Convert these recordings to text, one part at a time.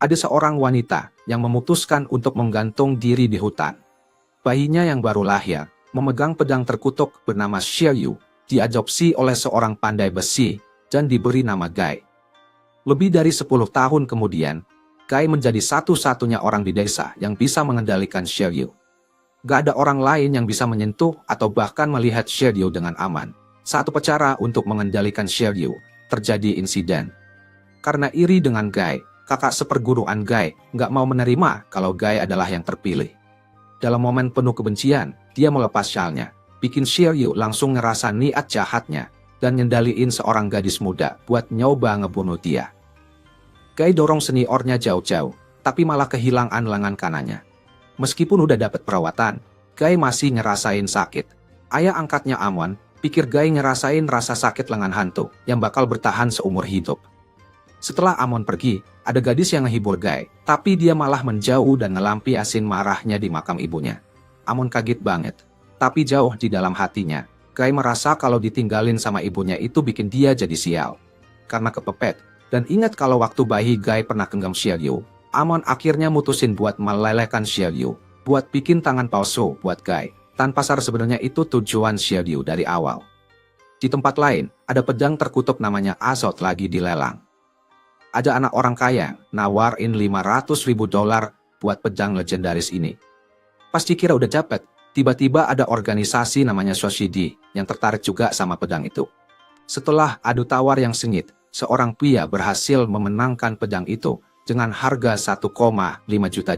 Ada seorang wanita yang memutuskan untuk menggantung diri di hutan. Bayinya yang baru lahir memegang pedang terkutuk bernama Xiaoyu, diadopsi oleh seorang pandai besi dan diberi nama Gai. Lebih dari 10 tahun kemudian, Gai menjadi satu-satunya orang di desa yang bisa mengendalikan Xiaoyu. Gak ada orang lain yang bisa menyentuh atau bahkan melihat Xiaoyu dengan aman. Saat upacara untuk mengendalikan Xiaoyu, terjadi insiden. Karena iri dengan Gai, kakak seperguruan Gai nggak mau menerima kalau Gai adalah yang terpilih. Dalam momen penuh kebencian, dia melepas syalnya, bikin Xiaoyu langsung ngerasa niat jahatnya, dan nyendaliin seorang gadis muda buat nyoba ngebunuh dia. Gai dorong seniornya jauh-jauh, tapi malah kehilangan lengan kanannya. Meskipun udah dapat perawatan, Gai masih ngerasain sakit. Ayah angkatnya Amon pikir Gai ngerasain rasa sakit lengan hantu yang bakal bertahan seumur hidup. Setelah Amon pergi, ada gadis yang ngehibur Gai, tapi dia malah menjauh dan ngelampiasin marahnya di makam ibunya. Amon kaget banget, tapi jauh di dalam hatinya, Gai merasa kalau ditinggalin sama ibunya itu bikin dia jadi sial. Karena kepepet, dan ingat kalau waktu bayi Gai pernah genggam Xiaoyu, Amon akhirnya mutusin buat melelehkan Xiaoyu, buat bikin tangan palsu buat Gai. Tanpa sadar sebenarnya itu tujuan Xiaoyu dari awal. Di tempat lain, ada pedang terkutuk namanya Azot lagi dilelang. Ada anak orang kaya nawarin $500.000 buat pedang legendaris ini. Pas dikira udah dapet, tiba-tiba ada organisasi namanya Soshidi yang tertarik juga sama pedang itu. Setelah adu tawar yang sengit, seorang pria berhasil memenangkan pedang itu dengan harga $1,5 juta.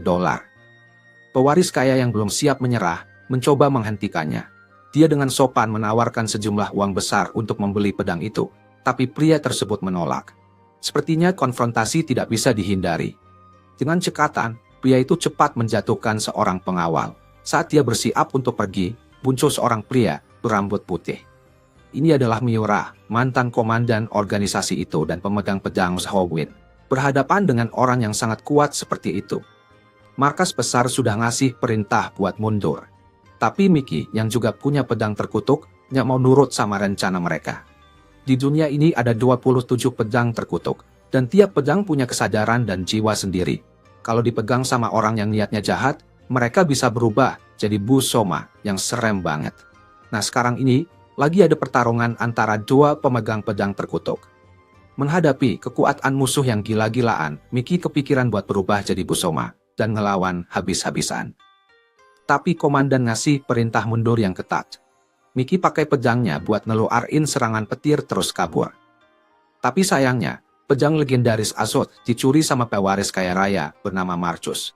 Pewaris kaya yang belum siap menyerah mencoba menghentikannya. Dia dengan sopan menawarkan sejumlah uang besar untuk membeli pedang itu, tapi pria tersebut menolak. Sepertinya konfrontasi tidak bisa dihindari. Dengan cekatan, pria itu cepat menjatuhkan seorang pengawal. Saat dia bersiap untuk pergi, muncul seorang pria berambut putih. Ini adalah Miura, mantan komandan organisasi itu dan pemegang pedang Howin. Berhadapan dengan orang yang sangat kuat seperti itu, markas besar sudah ngasih perintah buat mundur. Tapi Miki yang juga punya pedang terkutuk nggak mau nurut sama rencana mereka. Di dunia ini ada 27 pedang terkutuk, dan tiap pedang punya kesadaran dan jiwa sendiri. Kalau dipegang sama orang yang niatnya jahat, mereka bisa berubah jadi Busoma yang serem banget. Nah sekarang ini, lagi ada pertarungan antara dua pemegang pedang terkutuk. Menghadapi kekuatan musuh yang gila-gilaan, Miki kepikiran buat berubah jadi Busoma dan ngelawan habis-habisan. Tapi komandan ngasih perintah mundur yang ketat. Miki pakai pedangnya buat ngeluarin serangan petir terus kabur. Tapi sayangnya, pedang legendaris Azot dicuri sama pewaris kaya raya bernama Marcus.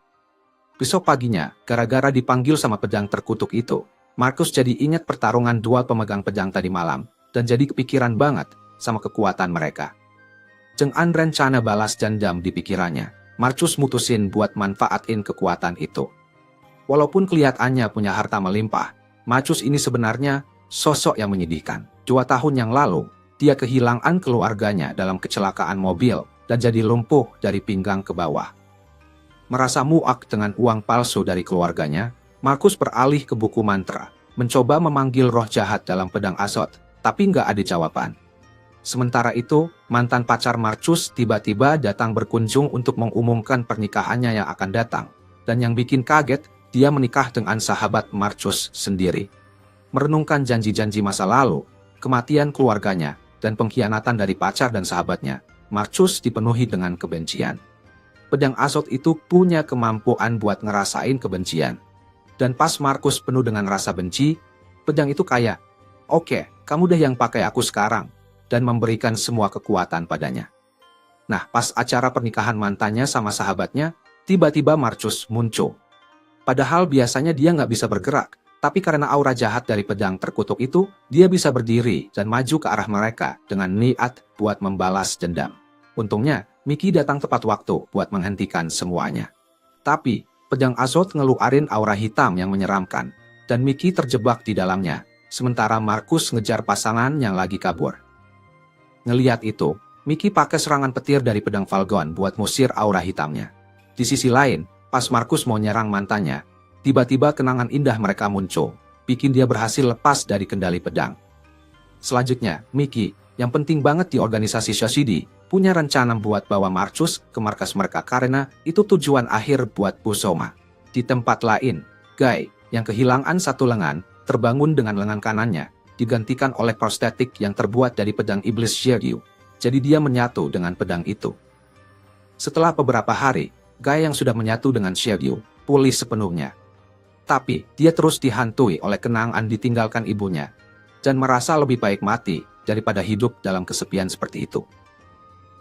Besok paginya, gara-gara dipanggil sama pedang terkutuk itu, Marcus jadi ingat pertarungan dua pemegang pedang tadi malam, dan jadi kepikiran banget sama kekuatan mereka. Dengan rencana balas dendam di pikirannya, Marcus mutusin buat manfaatin kekuatan itu. Walaupun kelihatannya punya harta melimpah, Marcus ini sebenarnya sosok yang menyedihkan. 2 tahun yang lalu, dia kehilangan keluarganya dalam kecelakaan mobil dan jadi lumpuh dari pinggang ke bawah. Merasa muak dengan uang palsu dari keluarganya, Marcus beralih ke buku mantra, mencoba memanggil roh jahat dalam pedang Azot, tapi nggak ada jawaban. Sementara itu, mantan pacar Marcus tiba-tiba datang berkunjung untuk mengumumkan pernikahannya yang akan datang. Dan yang bikin kaget, dia menikah dengan sahabat Marcus sendiri. Merenungkan janji-janji masa lalu, kematian keluarganya, dan pengkhianatan dari pacar dan sahabatnya, Marcus dipenuhi dengan kebencian. Pedang Azot itu punya kemampuan buat ngerasain kebencian. Dan pas Marcus penuh dengan rasa benci, pedang itu kayak, "Oke, kamu deh yang pakai aku sekarang," dan memberikan semua kekuatan padanya. Nah, pas acara pernikahan mantannya sama sahabatnya, tiba-tiba Marcus muncul. Padahal biasanya dia nggak bisa bergerak, tapi karena aura jahat dari pedang terkutuk itu, dia bisa berdiri dan maju ke arah mereka dengan niat buat membalas dendam. Untungnya, Miki datang tepat waktu buat menghentikan semuanya. Tapi, pedang Azot ngeluarin aura hitam yang menyeramkan, dan Miki terjebak di dalamnya, sementara Marcus ngejar pasangan yang lagi kabur. Ngeliat itu, Miki pakai serangan petir dari pedang Falgon buat musir aura hitamnya. Di sisi lain, pas Marcus mau nyerang mantannya, tiba-tiba kenangan indah mereka muncul, bikin dia berhasil lepas dari kendali pedang. Selanjutnya, Miki, yang penting banget di organisasi Shoshidi, punya rencana buat bawa Marcus ke markas mereka karena itu tujuan akhir buat Busoma. Di tempat lain, Guy, yang kehilangan satu lengan, terbangun dengan lengan kanannya, digantikan oleh prostetik yang terbuat dari pedang iblis Shiryu. Jadi dia menyatu dengan pedang itu. Setelah beberapa hari, Guy yang sudah menyatu dengan Shiryu, pulih sepenuhnya. Tapi, dia terus dihantui oleh kenangan ditinggalkan ibunya, dan merasa lebih baik mati daripada hidup dalam kesepian seperti itu.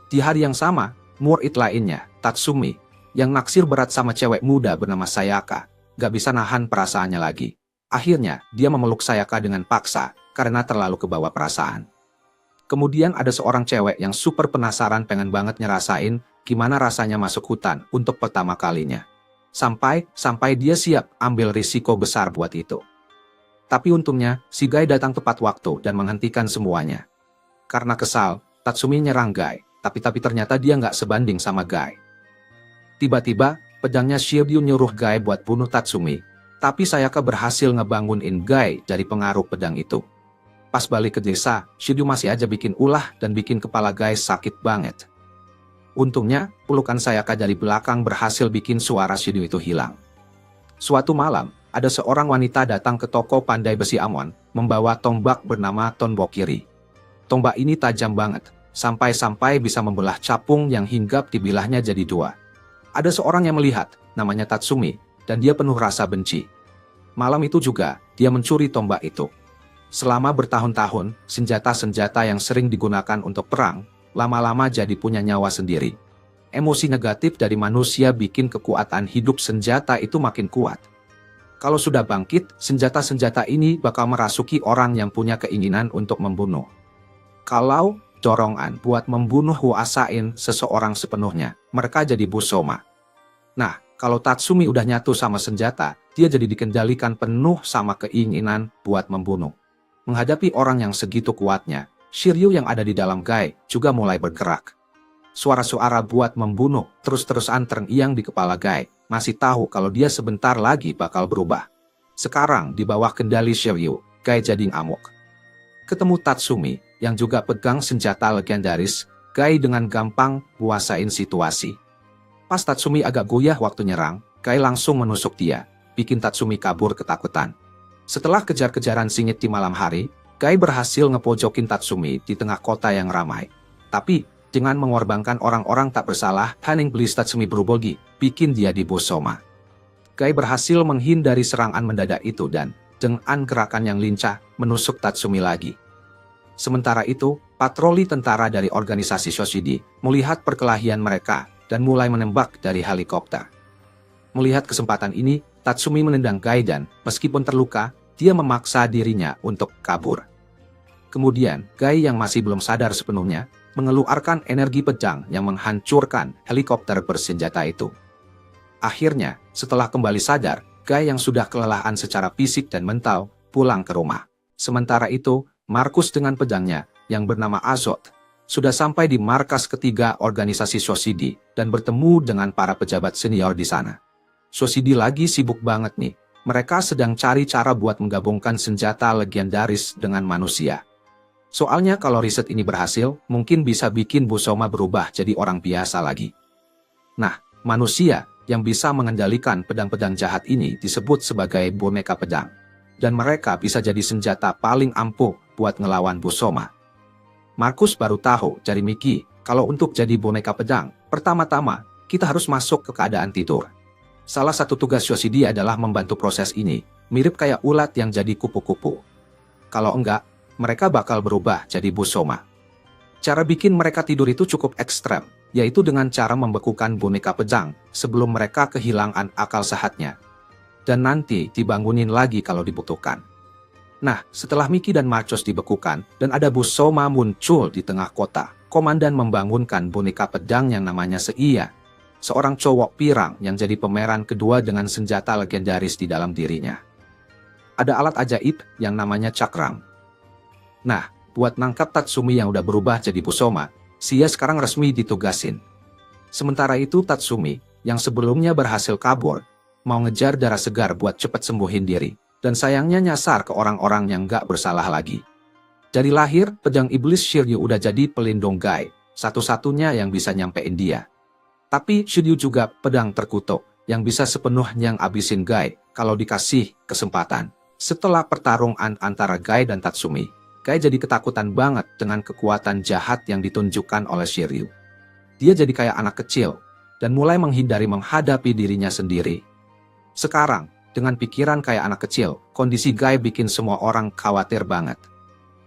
Di hari yang sama, murid lainnya, Tatsumi, yang naksir berat sama cewek muda bernama Sayaka, gak bisa nahan perasaannya lagi. Akhirnya, dia memeluk Sayaka dengan paksa karena terlalu kebawa perasaan. Kemudian ada seorang cewek yang super penasaran pengen banget ngerasain gimana rasanya masuk hutan untuk pertama kalinya. Sampai dia siap ambil risiko besar buat itu. Tapi untungnya, si Guy datang tepat waktu dan menghentikan semuanya. Karena kesal, Tatsumi nyerang Guy, tapi ternyata dia nggak sebanding sama Guy. Tiba-tiba, pedangnya Shiryu nyuruh Guy buat bunuh Tatsumi, tapi Sayaka berhasil ngebangunin Guy dari pengaruh pedang itu. Pas balik ke desa, Shiryu masih aja bikin ulah dan bikin kepala Guy sakit banget. Untungnya, pelukan Sayaka dari belakang berhasil bikin suara Shiryu itu hilang. Suatu malam, ada seorang wanita datang ke toko pandai besi Amon, membawa tombak bernama Tonbokiri. Tombak ini tajam banget, sampai bisa membelah capung yang hinggap dibilahnya jadi dua. Ada seorang yang melihat, namanya Tatsumi, dan dia penuh rasa benci. Malam itu juga, dia mencuri tombak itu. Selama bertahun-tahun, senjata-senjata yang sering digunakan untuk perang, lama-lama jadi punya nyawa sendiri. Emosi negatif dari manusia bikin kekuatan hidup senjata itu makin kuat. Kalau sudah bangkit, senjata-senjata ini bakal merasuki orang yang punya keinginan untuk membunuh. Kalau dorongan buat membunuh kuasain seseorang sepenuhnya, mereka jadi Busoma. Nah, kalau Tatsumi udah nyatu sama senjata, dia jadi dikendalikan penuh sama keinginan buat membunuh. Menghadapi orang yang segitu kuatnya, Shiryu yang ada di dalam Guy juga mulai bergerak. Suara-suara buat membunuh terus-terusan terngiang di kepala Guy, masih tahu kalau dia sebentar lagi bakal berubah. Sekarang di bawah kendali Shiryu, Guy jadi ngamuk. Ketemu Tatsumi, yang juga pegang senjata legendaris, Guy dengan gampang kuasain situasi. Pas Tatsumi agak goyah waktu nyerang, Guy langsung menusuk dia, bikin Tatsumi kabur ketakutan. Setelah kejar-kejaran singit di malam hari, Guy berhasil ngepojokin Tatsumi di tengah kota yang ramai. Tapi, dengan mengorbankan orang-orang tak bersalah, Hanning Bliss Tatsumi berubogi, bikin dia di Busoma. Guy berhasil menghindari serangan mendadak itu dan, dengan gerakan yang lincah, menusuk Tatsumi lagi. Sementara itu, patroli tentara dari organisasi Shoshidi melihat perkelahian mereka dan mulai menembak dari helikopter. Melihat kesempatan ini, Tatsumi menendang Guy dan, meskipun terluka, dia memaksa dirinya untuk kabur. Kemudian, Guy yang masih belum sadar sepenuhnya, mengeluarkan energi pedang yang menghancurkan helikopter bersenjata itu. Akhirnya, setelah kembali sadar, Guy yang sudah kelelahan secara fisik dan mental, pulang ke rumah. Sementara itu, Marcus dengan pedangnya, yang bernama Azot, sudah sampai di markas ketiga organisasi Shoshidi dan bertemu dengan para pejabat senior di sana. Shoshidi lagi sibuk banget nih. Mereka sedang cari cara buat menggabungkan senjata legendaris dengan manusia. Soalnya kalau riset ini berhasil, mungkin bisa bikin Busoma berubah jadi orang biasa lagi. Nah, manusia yang bisa mengendalikan pedang-pedang jahat ini disebut sebagai boneka pedang. Dan mereka bisa jadi senjata paling ampuh buat ngelawan Busoma. Marcus baru tahu dari Miki, kalau untuk jadi boneka pedang, pertama-tama, kita harus masuk ke keadaan tidur. Salah satu tugas Shoshidi adalah membantu proses ini, mirip kayak ulat yang jadi kupu-kupu. Kalau enggak, mereka bakal berubah jadi Busoma. Cara bikin mereka tidur itu cukup ekstrem, yaitu dengan cara membekukan boneka pedang sebelum mereka kehilangan akal sehatnya. Dan nanti dibangunin lagi kalau dibutuhkan. Nah, setelah Miki dan Marcus dibekukan dan ada Busoma muncul di tengah kota, komandan membangunkan boneka pedang yang namanya Seiya. Seorang cowok pirang yang jadi pemeran kedua dengan senjata legendaris di dalam dirinya. Ada alat ajaib yang namanya cakram. Nah, buat nangkap Tatsumi yang udah berubah jadi Busoma, Sia sekarang resmi ditugasin. Sementara itu Tatsumi, yang sebelumnya berhasil kabur, mau ngejar darah segar buat cepet sembuhin diri, dan sayangnya nyasar ke orang-orang yang gak bersalah lagi. Dari lahir, pedang iblis Shiryu udah jadi pelindung Guy, satu-satunya yang bisa nyampein dia. Tapi Shiryu juga pedang terkutuk yang bisa sepenuhnya ngabisin Guy kalau dikasih kesempatan. Setelah pertarungan antara Guy dan Tatsumi, Guy jadi ketakutan banget dengan kekuatan jahat yang ditunjukkan oleh Shiryu. Dia jadi kayak anak kecil dan mulai menghindari menghadapi dirinya sendiri. Sekarang, dengan pikiran kayak anak kecil, kondisi Guy bikin semua orang khawatir banget.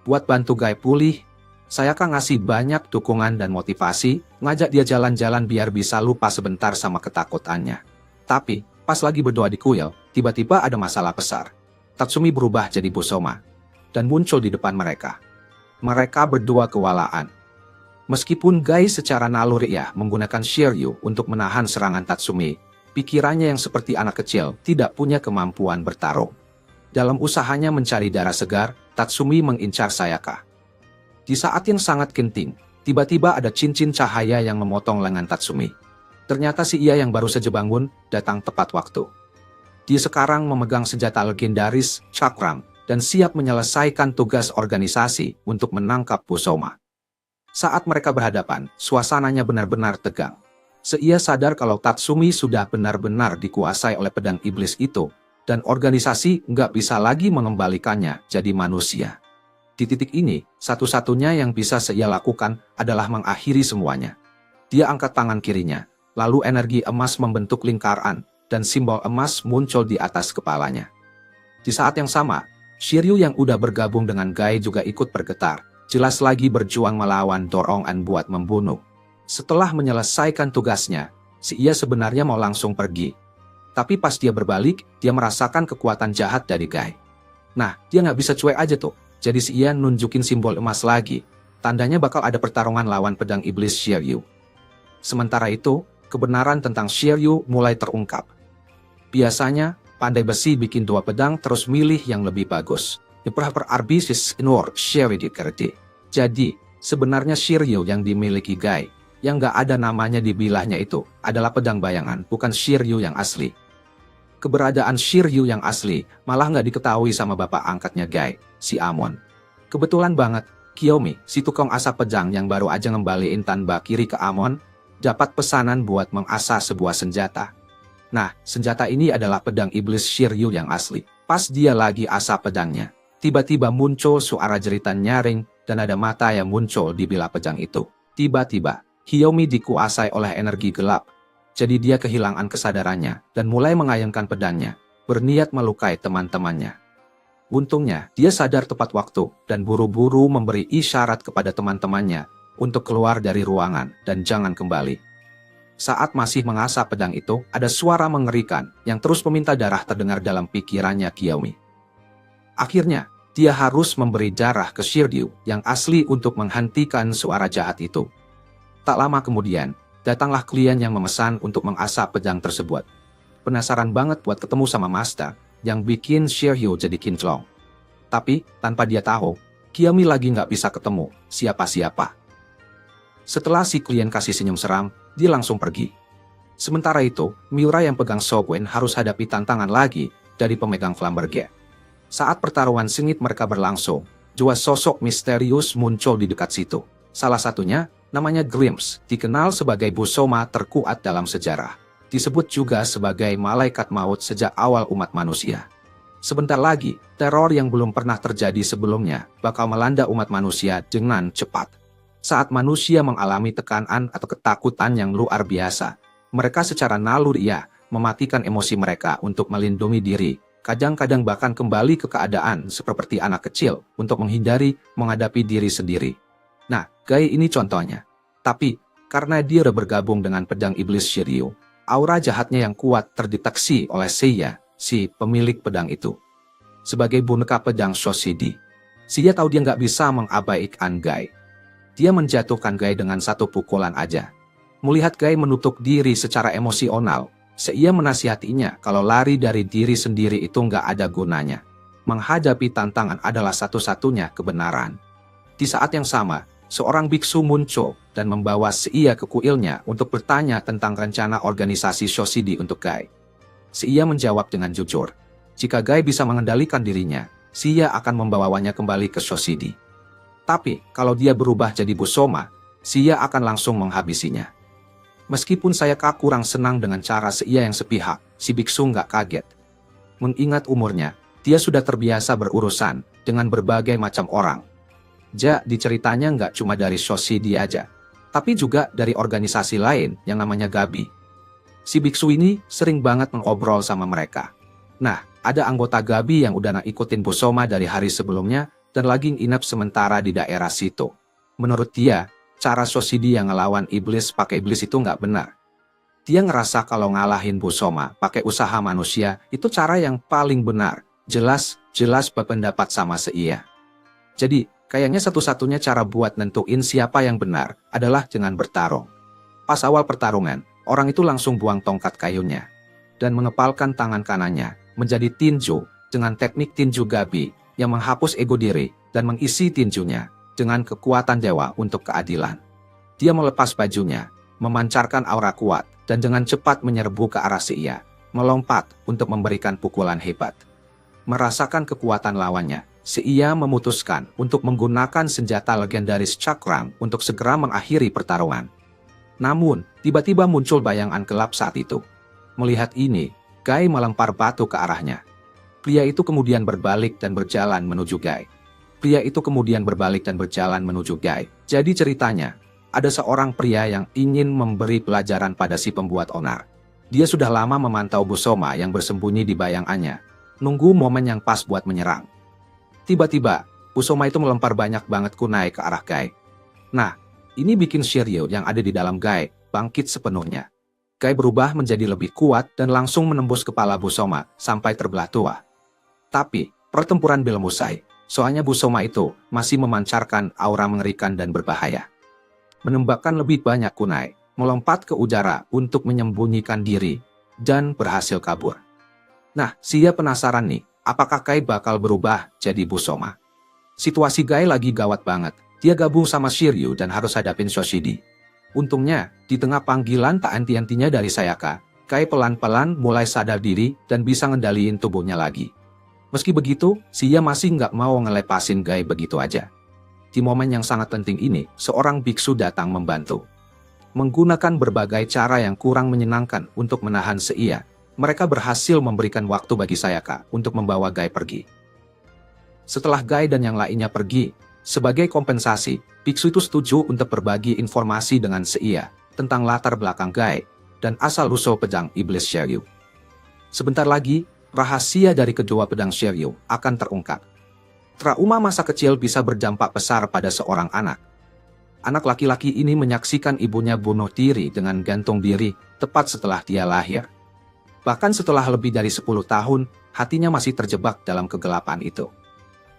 Buat bantu Guy pulih, Sayaka ngasih banyak dukungan dan motivasi, ngajak dia jalan-jalan biar bisa lupa sebentar sama ketakutannya. Tapi, pas lagi berdoa di kuil, tiba-tiba ada masalah besar. Tatsumi berubah jadi Busoma dan muncul di depan mereka. Mereka berdua kewalahan. Meskipun Guy secara naluriah menggunakan Shiryu untuk menahan serangan Tatsumi, pikirannya yang seperti anak kecil tidak punya kemampuan bertarung. Dalam usahanya mencari darah segar, Tatsumi mengincar Sayaka. Di saat yang sangat genting, tiba-tiba ada cincin cahaya yang memotong lengan Tatsumi. Ternyata si Ia yang baru saja bangun datang tepat waktu. Dia sekarang memegang senjata legendaris Cakram dan siap menyelesaikan tugas organisasi untuk menangkap Busoma. Saat mereka berhadapan, suasananya benar-benar tegang. Ia sadar kalau Tatsumi sudah benar-benar dikuasai oleh pedang iblis itu, dan organisasi nggak bisa lagi mengembalikannya jadi manusia. Di titik ini, satu-satunya yang bisa ia lakukan adalah mengakhiri semuanya. Dia angkat tangan kirinya, lalu energi emas membentuk lingkaran, dan simbol emas muncul di atas kepalanya. Di saat yang sama, Shiryu yang udah bergabung dengan Guy juga ikut bergetar. Jelas lagi berjuang melawan dorongan buat membunuh. Setelah menyelesaikan tugasnya, si Ia sebenarnya mau langsung pergi. Tapi pas dia berbalik, dia merasakan kekuatan jahat dari Guy. Nah, dia nggak bisa cuek aja tuh. Jadi si Ia nunjukin simbol emas lagi. Tandanya bakal ada pertarungan lawan pedang iblis Shiryu. Sementara itu, kebenaran tentang Shiryu mulai terungkap. Biasanya, pandai besi bikin dua pedang terus milih yang lebih bagus. Arbisis inward Shiryu dikerti. Jadi, sebenarnya Shiryu yang dimiliki Guy, yang gak ada namanya di bilahnya itu, adalah pedang bayangan, bukan Shiryu yang asli. Keberadaan Shiryu yang asli malah gak diketahui sama bapak angkatnya Guy, si Amon. Kebetulan banget, Kiyomi, si tukang asap pedang yang baru aja ngembaliin Tanba Kiri ke Amon, dapat pesanan buat mengasah sebuah senjata. Nah, senjata ini adalah pedang iblis Shiryu yang asli. Pas dia lagi asah pedangnya, tiba-tiba muncul suara jeritan nyaring dan ada mata yang muncul di bilah pedang itu. Tiba-tiba, Kiyomi dikuasai oleh energi gelap. Jadi dia kehilangan kesadarannya dan mulai mengayunkan pedangnya, berniat melukai teman-temannya. Untungnya, dia sadar tepat waktu dan buru-buru memberi isyarat kepada teman-temannya untuk keluar dari ruangan dan jangan kembali. Saat masih mengasah pedang itu, ada suara mengerikan yang terus meminta darah terdengar dalam pikirannya Kiyomi. Akhirnya, dia harus memberi darah ke Shiryu yang asli untuk menghentikan suara jahat itu. Tak lama kemudian, datanglah klien yang memesan untuk mengasah pedang tersebut. Penasaran banget buat ketemu sama Master yang bikin Shiryu jadi kinclong. Tapi, tanpa dia tahu, Kiyomi lagi nggak bisa ketemu siapa-siapa. Setelah si klien kasih senyum seram, dia langsung pergi. Sementara itu, Miura yang pegang Shogwen harus hadapi tantangan lagi dari pemegang Flamberge. Saat pertarungan sengit mereka berlangsung, dua sosok misterius muncul di dekat situ. Salah satunya, namanya Grimms, dikenal sebagai Busoma terkuat dalam sejarah. Disebut juga sebagai malaikat maut sejak awal umat manusia. Sebentar lagi, teror yang belum pernah terjadi sebelumnya bakal melanda umat manusia dengan cepat. Saat manusia mengalami tekanan atau ketakutan yang luar biasa, mereka secara naluriah mematikan emosi mereka untuk melindungi diri. Kadang-kadang bahkan kembali ke keadaan seperti anak kecil untuk menghindari menghadapi diri sendiri. Nah, Guy ini contohnya. Tapi, karena dia bergabung dengan pedang iblis Shiryu, aura jahatnya yang kuat terdeteksi oleh Seiya, si pemilik pedang itu. Sebagai boneka pedang Shoshidi, Seiya tahu dia nggak bisa mengabaikan Guy. Dia menjatuhkan Guy dengan satu pukulan aja. Melihat Guy menutup diri secara emosional, Seiya menasihatinya kalau lari dari diri sendiri itu nggak ada gunanya. Menghadapi tantangan adalah satu-satunya kebenaran. Di saat yang sama, seorang biksu muncul dan membawa Seiya ke kuilnya untuk bertanya tentang rencana organisasi Shoshidi untuk Guy. Seiya menjawab dengan jujur. Jika Guy bisa mengendalikan dirinya, Seiya akan membawanya kembali ke Shoshidi. Tapi, kalau dia berubah jadi Busoma, Xia akan langsung menghabisinya. Meskipun Sayaka kurang senang dengan cara Xia yang sepihak, si biksu nggak kaget. Mengingat umurnya, dia sudah terbiasa berurusan dengan berbagai macam orang. Jadi ceritanya nggak cuma dari Shoshidi aja, tapi juga dari organisasi lain yang namanya Gabi. Si biksu ini sering banget mengobrol sama mereka. Nah, ada anggota Gabi yang udah ikutin Busoma dari hari sebelumnya dan lagi nginep sementara di daerah situ. Menurut dia, cara Shoshidi yang ngelawan iblis pakai iblis itu nggak benar. Dia ngerasa kalau ngalahin Busoma pakai usaha manusia itu cara yang paling benar. Jelas berpendapat sama Xia. Jadi, kayaknya satu-satunya cara buat nentuin siapa yang benar adalah dengan bertarung. Pas awal pertarungan, orang itu langsung buang tongkat kayunya dan mengepalkan tangan kanannya menjadi tinju dengan teknik tinju Gabi yang menghapus ego diri dan mengisi tinjunya dengan kekuatan dewa untuk keadilan. Dia melepas bajunya, memancarkan aura kuat dan dengan cepat menyerbu ke arah Xia, melompat untuk memberikan pukulan hebat. Merasakan kekuatan lawannya, Xia memutuskan untuk menggunakan senjata legendaris Cakrang untuk segera mengakhiri pertarungan. Namun, tiba-tiba muncul bayangan gelap saat itu. Melihat ini, Gai melempar batu ke arahnya. Pria itu kemudian berbalik dan berjalan menuju Gai. Jadi ceritanya, ada seorang pria yang ingin memberi pelajaran pada si pembuat onar. Dia sudah lama memantau Busoma yang bersembunyi di bayangannya, nunggu momen yang pas buat menyerang. Tiba-tiba, Busoma itu melempar banyak banget kunai ke arah Gai. Nah, ini bikin Shiryu yang ada di dalam Gai bangkit sepenuhnya. Gai berubah menjadi lebih kuat dan langsung menembus kepala Busoma sampai terbelah dua. Tapi, pertempuran belum usai, soalnya Busoma itu masih memancarkan aura mengerikan dan berbahaya. Menembakkan lebih banyak kunai, melompat ke udara untuk menyembunyikan diri, dan berhasil kabur. Nah, Xia penasaran nih, apakah Gai bakal berubah jadi Busoma? Situasi Gai lagi gawat banget, dia gabung sama Shiryu dan harus hadapin Shoshidi. Untungnya, di tengah panggilan tak henti-hentinya dari Sayaka, Gai pelan-pelan mulai sadar diri dan bisa ngendaliin tubuhnya lagi. Meski begitu, Xia masih nggak mau ngelepasin Gai begitu aja. Di momen yang sangat penting ini, seorang biksu datang membantu. Menggunakan berbagai cara yang kurang menyenangkan untuk menahan Xia, mereka berhasil memberikan waktu bagi Sayaka untuk membawa Gai pergi. Setelah Gai dan yang lainnya pergi, sebagai kompensasi, biksu itu setuju untuk berbagi informasi dengan Xia tentang latar belakang Gai dan asal-usul pedang iblis Shiryu. Sebentar lagi, rahasia dari kedua pedang Shiryu akan terungkap. Trauma masa kecil bisa berdampak besar pada seorang anak. Anak laki-laki ini menyaksikan ibunya bunuh diri dengan gantung diri tepat setelah dia lahir. Bahkan setelah lebih dari 10 tahun, hatinya masih terjebak dalam kegelapan itu.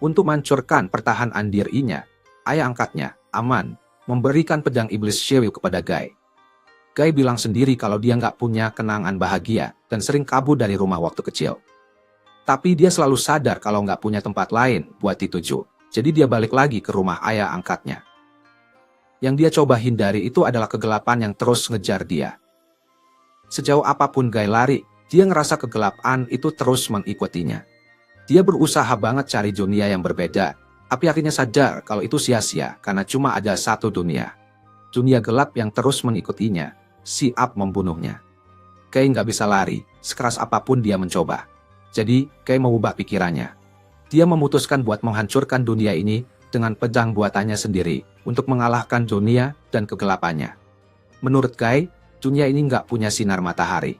Untuk menghancurkan pertahanan dirinya, ayah angkatnya, Aman, memberikan pedang iblis Shiryu kepada Gai. Gai bilang sendiri kalau dia nggak punya kenangan bahagia dan sering kabur dari rumah waktu kecil. Tapi dia selalu sadar kalau nggak punya tempat lain buat dituju, jadi dia balik lagi ke rumah ayah angkatnya. Yang dia coba hindari itu adalah kegelapan yang terus ngejar dia. Sejauh apapun Gai lari, dia ngerasa kegelapan itu terus mengikutinya. Dia berusaha banget cari dunia yang berbeda, tapi akhirnya sadar kalau itu sia-sia karena cuma ada satu dunia. Dunia gelap yang terus mengikutinya, siap membunuhnya. Gai nggak bisa lari, sekeras apapun dia mencoba. Jadi, Gai mengubah pikirannya. Dia memutuskan buat menghancurkan dunia ini dengan pedang buatannya sendiri untuk mengalahkan dunia dan kegelapannya. Menurut Gai, dunia ini nggak punya sinar matahari.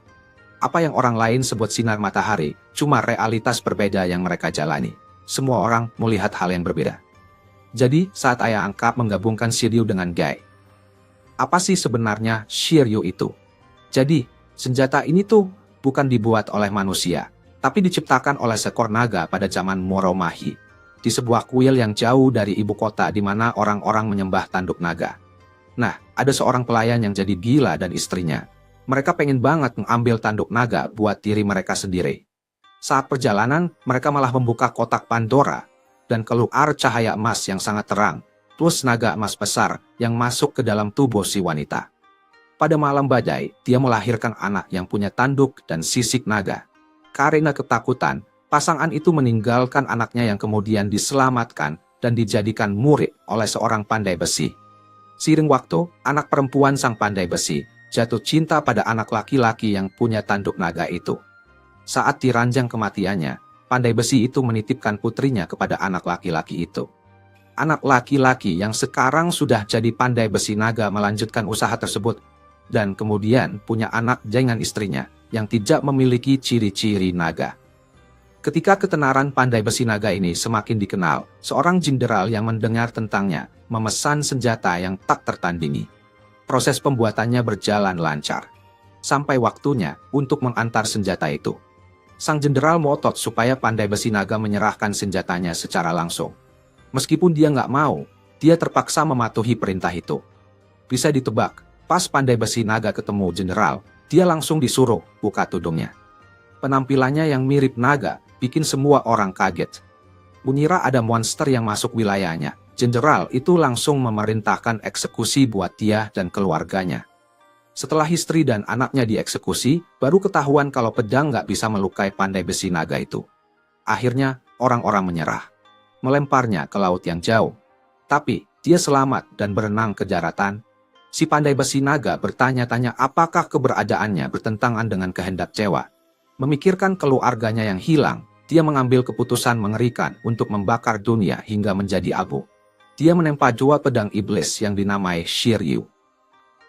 Apa yang orang lain sebut sinar matahari, cuma realitas berbeda yang mereka jalani. Semua orang melihat hal yang berbeda. Jadi, saat ayah angkat menggabungkan Shiryu dengan Gai. Apa sih sebenarnya Shiryu itu? Jadi, senjata ini tuh bukan dibuat oleh manusia, tapi diciptakan oleh seekor naga pada zaman Muromachi, di sebuah kuil yang jauh dari ibu kota di mana orang-orang menyembah tanduk naga. Nah, ada seorang pelayan yang jadi gila dan istrinya. Mereka pengen banget mengambil tanduk naga buat diri mereka sendiri. Saat perjalanan, mereka malah membuka kotak Pandora dan keluar cahaya emas yang sangat terang, plus naga emas besar yang masuk ke dalam tubuh si wanita. Pada malam badai, dia melahirkan anak yang punya tanduk dan sisik naga. Karena ketakutan, pasangan itu meninggalkan anaknya yang kemudian diselamatkan dan dijadikan murid oleh seorang pandai besi. Seiring waktu, anak perempuan sang pandai besi jatuh cinta pada anak laki-laki yang punya tanduk naga itu. Saat di ranjang kematiannya, pandai besi itu menitipkan putrinya kepada anak laki-laki itu. Anak laki-laki yang sekarang sudah jadi pandai besi naga melanjutkan usaha tersebut, dan kemudian punya anak dengan istrinya yang tidak memiliki ciri-ciri naga. Ketika ketenaran pandai besi naga ini semakin dikenal, seorang jenderal yang mendengar tentangnya memesan senjata yang tak tertandingi. Proses pembuatannya berjalan lancar. Sampai waktunya untuk mengantar senjata itu. Sang jenderal ngotot supaya pandai besi naga menyerahkan senjatanya secara langsung. Meskipun dia nggak mau, dia terpaksa mematuhi perintah itu. Bisa ditebak, pas pandai besi naga ketemu jenderal, dia langsung disuruh buka tudungnya. Penampilannya yang mirip naga bikin semua orang kaget. Mengira ada monster yang masuk wilayahnya. Jenderal itu langsung memerintahkan eksekusi buat dia dan keluarganya. Setelah istri dan anaknya dieksekusi, baru ketahuan kalau pedang nggak bisa melukai pandai besi naga itu. Akhirnya, orang-orang menyerah. Melemparnya ke laut yang jauh. Tapi, dia selamat dan berenang ke daratan. Si pandai besi naga bertanya-tanya apakah keberadaannya bertentangan dengan kehendak Dewa. Memikirkan keluarganya yang hilang, dia mengambil keputusan mengerikan untuk membakar dunia hingga menjadi abu. Dia menempa dua pedang iblis yang dinamai Shiryu.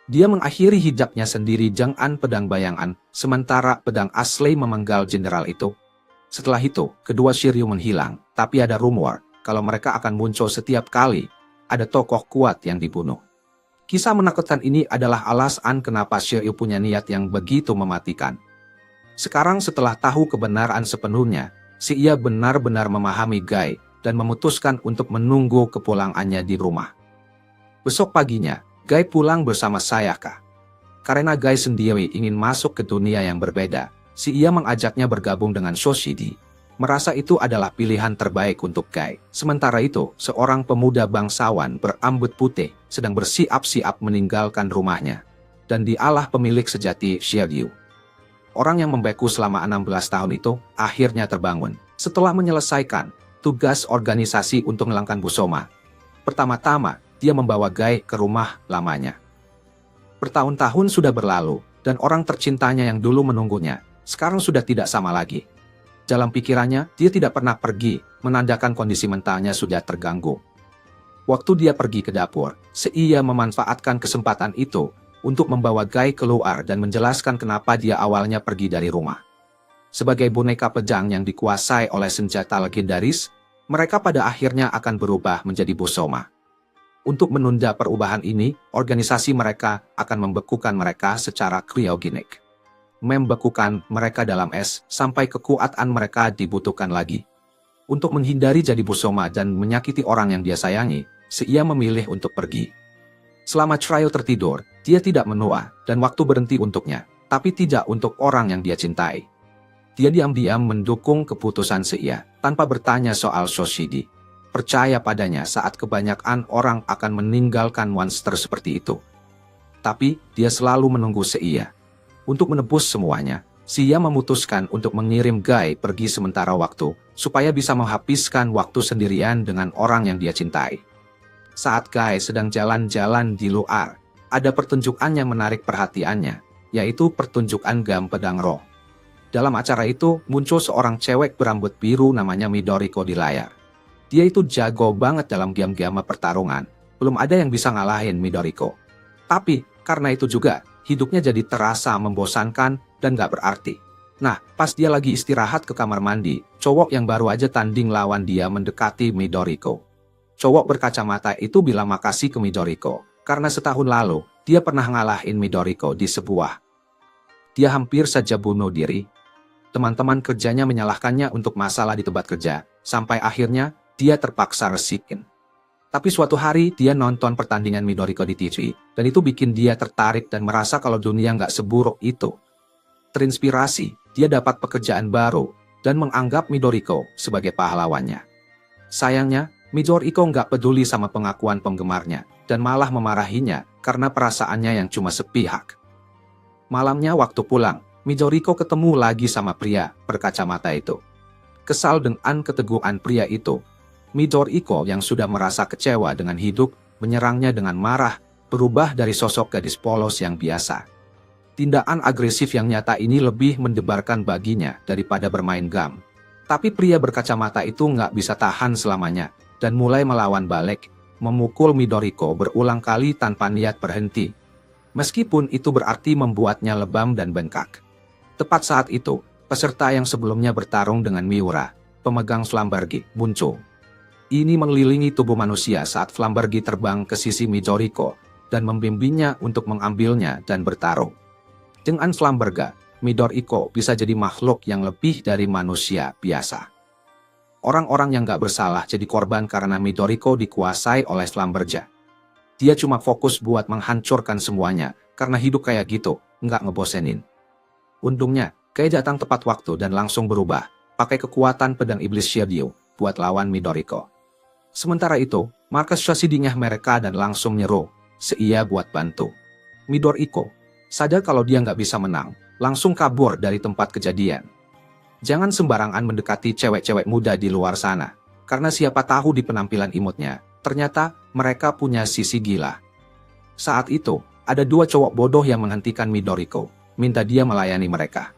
Dia mengakhiri hidupnya sendiri dengan pedang bayangan, sementara pedang asli memenggal jenderal itu. Setelah itu, kedua Shiryu menghilang, tapi ada rumor kalau mereka akan muncul setiap kali ada tokoh kuat yang dibunuh. Kisah menakutkan ini adalah alasan kenapa Shiryu punya niat yang begitu mematikan. Sekarang setelah tahu kebenaran sepenuhnya, si ia benar-benar memahami Guy dan memutuskan untuk menunggu kepulangannya di rumah. Besok paginya, Guy pulang bersama Sayaka. Karena Guy sendiri ingin masuk ke dunia yang berbeda, si ia mengajaknya bergabung dengan Shoshide. Merasa itu adalah pilihan terbaik untuk Guy. Sementara itu, seorang pemuda bangsawan berambut putih sedang bersiap-siap meninggalkan rumahnya. Dan dialah pemilik sejati Shiryu. Orang yang membeku selama 16 tahun itu akhirnya terbangun setelah menyelesaikan tugas organisasi untuk melangkan Busoma. Pertama-tama, dia membawa Guy ke rumah lamanya. Bertahun-tahun sudah berlalu, dan orang tercintanya yang dulu menunggunya, sekarang sudah tidak sama lagi. Dalam pikirannya, dia tidak pernah pergi, menandakan kondisi mentalnya sudah terganggu. Waktu dia pergi ke dapur, ia memanfaatkan kesempatan itu untuk membawa Guy keluar dan menjelaskan kenapa dia awalnya pergi dari rumah. Sebagai boneka pedang yang dikuasai oleh senjata legendaris, mereka pada akhirnya akan berubah menjadi Busoma. Untuk menunda perubahan ini, organisasi mereka akan membekukan mereka secara kriogenik. Membekukan mereka dalam es sampai kekuatan mereka dibutuhkan lagi. Untuk menghindari jadi Busoma dan menyakiti orang yang dia sayangi, ia memilih untuk pergi. Selama Shiryu tertidur, dia tidak menua dan waktu berhenti untuknya, tapi tidak untuk orang yang dia cintai. Dia diam-diam mendukung keputusan ia tanpa bertanya soal Shoshide. Percaya padanya saat kebanyakan orang akan meninggalkan monster seperti itu. Tapi dia selalu menunggu ia. Untuk menebus semuanya, ia memutuskan untuk mengirim Guy pergi sementara waktu supaya bisa menghabiskan waktu sendirian dengan orang yang dia cintai. Saat Guy sedang jalan-jalan di luar, ada pertunjukan yang menarik perhatiannya, yaitu pertunjukan gam pedang roh. Dalam acara itu, muncul seorang cewek berambut biru namanya Midoriko di layar. Dia itu jago banget dalam game-game pertarungan, belum ada yang bisa ngalahin Midoriko. Tapi, karena itu juga, hidupnya jadi terasa membosankan dan gak berarti. Nah, pas dia lagi istirahat ke kamar mandi, cowok yang baru aja tanding lawan dia mendekati Midoriko. Cowok berkacamata itu bilang makasih ke Midoriko, karena setahun lalu, dia pernah ngalahin Midoriko di sebuah. Dia hampir saja bunuh diri. Teman-teman kerjanya menyalahkannya untuk masalah di tempat kerja, sampai akhirnya, dia terpaksa resikin. Tapi suatu hari, dia nonton pertandingan Midoriko di TV, dan itu bikin dia tertarik dan merasa kalau dunia nggak seburuk itu. Terinspirasi, dia dapat pekerjaan baru, dan menganggap Midoriko sebagai pahlawannya. Sayangnya, Midoriko nggak peduli sama pengakuan penggemarnya, dan malah memarahinya karena perasaannya yang cuma sepihak. Malamnya waktu pulang, Midoriko ketemu lagi sama pria berkacamata itu. Kesal dengan keteguhan pria itu, Midoriko yang sudah merasa kecewa dengan hidup, menyerangnya dengan marah berubah dari sosok gadis polos yang biasa. Tindakan agresif yang nyata ini lebih mendebarkan baginya daripada bermain gam. Tapi pria berkacamata itu nggak bisa tahan selamanya, dan mulai melawan balik, memukul Midoriko berulang kali tanpa niat berhenti. Meskipun itu berarti membuatnya lebam dan bengkak. Tepat saat itu, peserta yang sebelumnya bertarung dengan Miura, pemegang Flambergi, muncul. Ini mengelilingi tubuh manusia saat Flambergi terbang ke sisi Midoriko, dan membimbingnya untuk mengambilnya dan bertarung. Dengan Flamberga, Midoriko bisa jadi makhluk yang lebih dari manusia biasa. Orang-orang yang gak bersalah jadi korban karena Midoriko dikuasai oleh Flamberga. Dia cuma fokus buat menghancurkan semuanya, karena hidup kayak gitu, nggak ngebosenin. Untungnya, Kai datang tepat waktu dan langsung berubah, pakai kekuatan pedang iblis Shiryu, buat lawan Midoriko. Sementara itu, Marcus Shoshidinyah mereka dan langsung nyeru, seia buat bantu. Midoriko sadar kalau dia nggak bisa menang, langsung kabur dari tempat kejadian. Jangan sembarangan mendekati cewek-cewek muda di luar sana, karena siapa tahu di penampilan imutnya, ternyata mereka punya sisi gila. Saat itu, ada dua cowok bodoh yang menghentikan Midoriko, minta dia melayani mereka.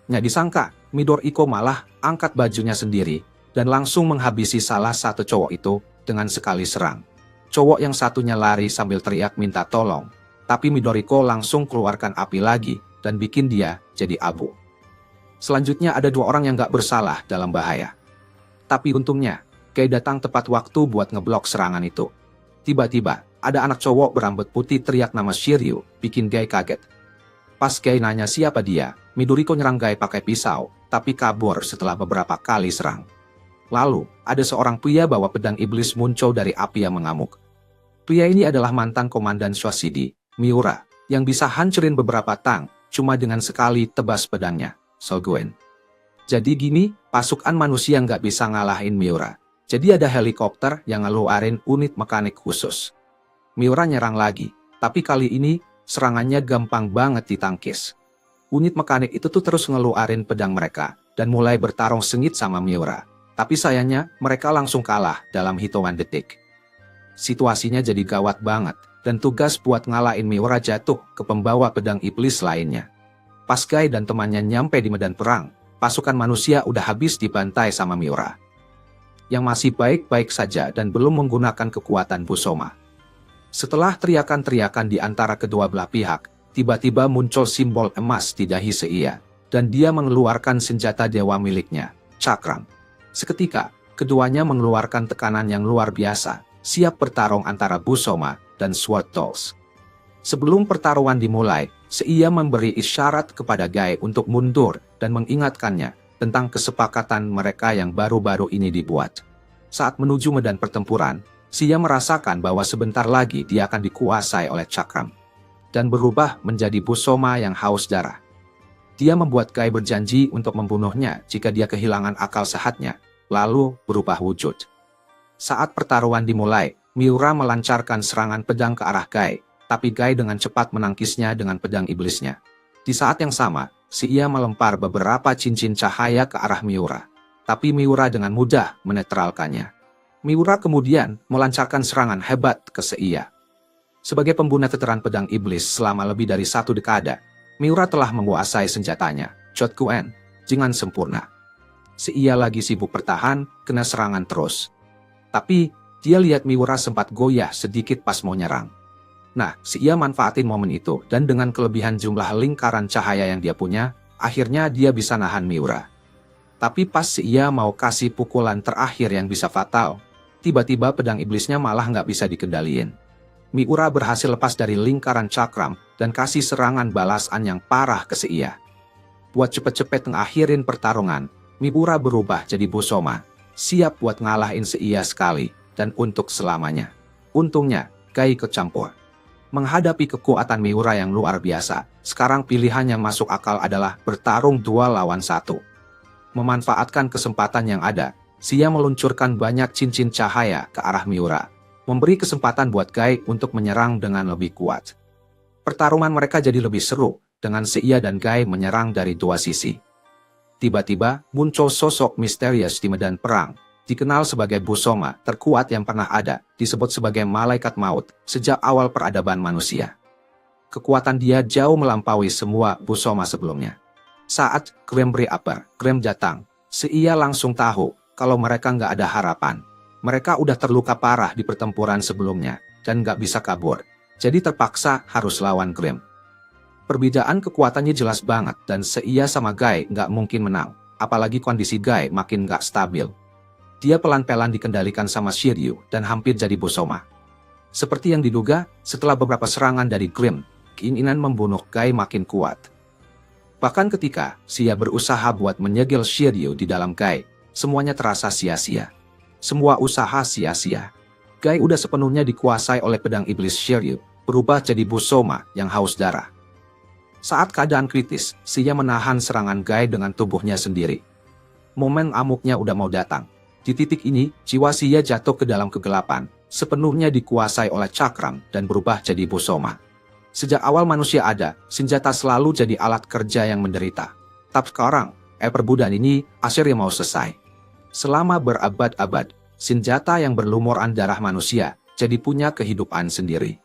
Nggak disangka, Midoriko malah angkat bajunya sendiri, dan langsung menghabisi salah satu cowok itu dengan sekali serang. Cowok yang satunya lari sambil teriak minta tolong, tapi Midoriko langsung keluarkan api lagi dan bikin dia jadi abu. Selanjutnya ada dua orang yang gak bersalah dalam bahaya. Tapi untungnya, Kai datang tepat waktu buat ngeblok serangan itu. Tiba-tiba, ada anak cowok berambut putih teriak nama Shiryu, bikin Kai kaget. Pas Kai nanya siapa dia, Midoriko nyerang Kai pakai pisau, tapi kabur setelah beberapa kali serang. Lalu, ada seorang pria bawa pedang iblis muncul dari api yang mengamuk. Pria ini adalah mantan komandan Shoshidi, Miura, yang bisa hancurin beberapa tang, cuma dengan sekali tebas pedangnya, Soguen. Jadi gini, pasukan manusia nggak bisa ngalahin Miura. Jadi ada helikopter yang ngeluarin unit mekanik khusus. Miura nyerang lagi, tapi kali ini, serangannya gampang banget ditangkis. Unit mekanik itu tuh terus ngeluarin pedang mereka, dan mulai bertarung sengit sama Miura. Tapi sayangnya, mereka langsung kalah dalam hitungan detik. Situasinya jadi gawat banget, dan tugas buat ngalahin Miura jatuh ke pembawa pedang iblis lainnya. Pas Kai dan temannya nyampe di medan perang, pasukan manusia udah habis dibantai sama Miura. Yang masih baik-baik saja dan belum menggunakan kekuatan Busoma. Setelah teriakan-teriakan di antara kedua belah pihak, tiba-tiba muncul simbol emas di dahi Seiya, dan dia mengeluarkan senjata dewa miliknya, Cakram. Seketika, keduanya mengeluarkan tekanan yang luar biasa, siap bertarung antara Busoma dan Sword Dolls. Sebelum pertarungan dimulai, Seiya memberi isyarat kepada Gai untuk mundur dan mengingatkannya tentang kesepakatan mereka yang baru-baru ini dibuat. Saat menuju medan pertempuran, Seiya merasakan bahwa sebentar lagi dia akan dikuasai oleh Cakram dan berubah menjadi Busoma yang haus darah. Dia membuat Gai berjanji untuk membunuhnya jika dia kehilangan akal sehatnya, lalu berubah wujud. Saat pertarungan dimulai, Miura melancarkan serangan pedang ke arah Gai, tapi Gai dengan cepat menangkisnya dengan pedang iblisnya. Di saat yang sama, Seiya melempar beberapa cincin cahaya ke arah Miura, tapi Miura dengan mudah menetralkannya. Miura kemudian melancarkan serangan hebat ke Seiya. Sebagai pembuna teteran pedang iblis selama lebih dari 1 dekade, Miura telah menguasai senjatanya, Chotguen, dengan sempurna. Seiya lagi sibuk bertahan, kena serangan terus. Tapi, dia lihat Miura sempat goyah sedikit pas mau nyerang. Nah, Seiya manfaatin momen itu dan dengan kelebihan jumlah lingkaran cahaya yang dia punya, akhirnya dia bisa nahan Miura. Tapi pas Seiya mau kasih pukulan terakhir yang bisa fatal, tiba-tiba pedang iblisnya malah nggak bisa dikendaliin. Miura berhasil lepas dari lingkaran cakram dan kasih serangan balasan yang parah ke Seiya. Buat cepet-cepet ngakhirin pertarungan, Miura berubah jadi Busoma, siap buat ngalahin Seiya sekali dan untuk selamanya. Untungnya, Gai kecampur. Menghadapi kekuatan Miura yang luar biasa, sekarang pilihannya masuk akal adalah bertarung 2 lawan 1. Memanfaatkan kesempatan yang ada, Seiya meluncurkan banyak cincin cahaya ke arah Miura, memberi kesempatan buat Gai untuk menyerang dengan lebih kuat. Pertarungan mereka jadi lebih seru, dengan Seiya dan Gai menyerang dari 2 sisi. Tiba-tiba, muncul sosok misterius di medan perang. dikenal sebagai Busoma terkuat yang pernah ada, disebut sebagai malaikat maut sejak awal peradaban manusia. Kekuatan dia jauh melampaui semua Busoma sebelumnya. Saat Grimm beri apa, Grimm datang, Seiya langsung tahu kalau mereka nggak ada harapan. Mereka udah terluka parah di pertempuran sebelumnya, dan nggak bisa kabur. Jadi terpaksa harus lawan Grimm. Perbedaan kekuatannya jelas banget, dan Seiya sama Guy nggak mungkin menang. Apalagi kondisi Guy makin nggak stabil. Dia pelan-pelan dikendalikan sama Shiryu dan hampir jadi Busoma. Seperti yang diduga, setelah beberapa serangan dari Grimm, keinginan membunuh Guy makin kuat. Bahkan ketika Seiya berusaha buat menyegel Shiryu di dalam Guy, semuanya terasa sia-sia. Semua usaha sia-sia. Guy udah sepenuhnya dikuasai oleh pedang iblis Shiryu, berubah jadi Busoma yang haus darah. Saat keadaan kritis, Seiya menahan serangan Guy dengan tubuhnya sendiri. Momen amuknya udah mau datang. Di titik ini, jiwa Seiya jatuh ke dalam kegelapan, sepenuhnya dikuasai oleh cakram dan berubah jadi Busoma. Sejak awal manusia ada, senjata selalu jadi alat kerja yang menderita. Tapi sekarang, perbudakan ini akhirnya mau selesai. Selama berabad-abad, senjata yang berlumuran darah manusia jadi punya kehidupan sendiri.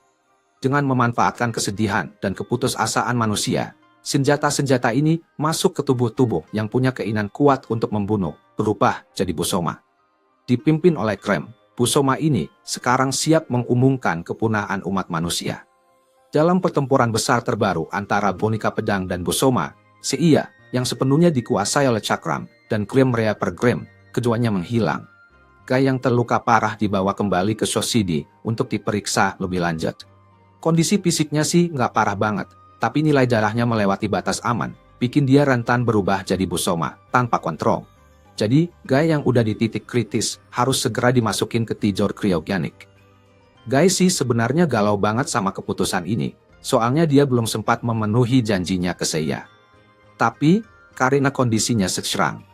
Dengan memanfaatkan kesedihan dan keputusasaan manusia, senjata-senjata ini masuk ke tubuh-tubuh yang punya keinginan kuat untuk membunuh, berubah jadi Busoma. Dipimpin oleh Grimm, Busoma ini sekarang siap mengumumkan kepunahan umat manusia. Dalam pertempuran besar terbaru antara boneka pedang dan Busoma, Seiya yang sepenuhnya dikuasai oleh cakram dan Grimm Reaper Grimm, keduanya menghilang. Guy yang terluka parah dibawa kembali ke Shoshide untuk diperiksa lebih lanjut. Kondisi fisiknya sih nggak parah banget, tapi nilai darahnya melewati batas aman, bikin dia rentan berubah jadi Busoma tanpa kontrol. Jadi, Guy yang udah di titik kritis harus segera dimasukin ke tidur kriogenik. Guy sih sebenarnya galau banget sama keputusan ini, soalnya dia belum sempat memenuhi janjinya ke Seiya. Tapi, karena kondisinya secerang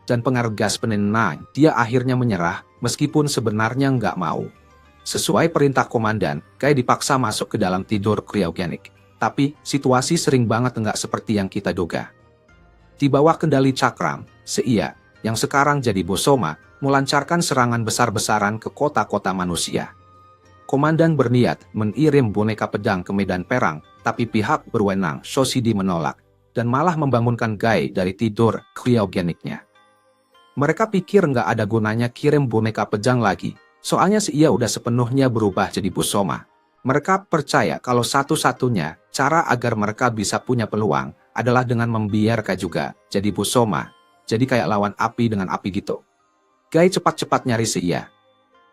dan pengaruh gas penenang, dia akhirnya menyerah meskipun sebenarnya nggak mau. Sesuai perintah komandan, Guy dipaksa masuk ke dalam tidur kriogenik. Tapi, situasi sering banget nggak seperti yang kita duga. Di bawah kendali cakram, Seiya yang sekarang jadi Busoma, melancarkan serangan besar-besaran ke kota-kota manusia. Komandan berniat mengirim boneka pedang ke medan perang, tapi pihak berwenang Shoshide menolak, dan malah membangunkan Guy dari tidur kriogeniknya. Mereka pikir nggak ada gunanya kirim boneka pedang lagi, soalnya Seiya udah sepenuhnya berubah jadi Busoma. Mereka percaya kalau satu-satunya cara agar mereka bisa punya peluang adalah dengan membiarkan juga jadi Busoma. Jadi kayak lawan api dengan api gitu. Guy cepat-cepat nyari Seiya.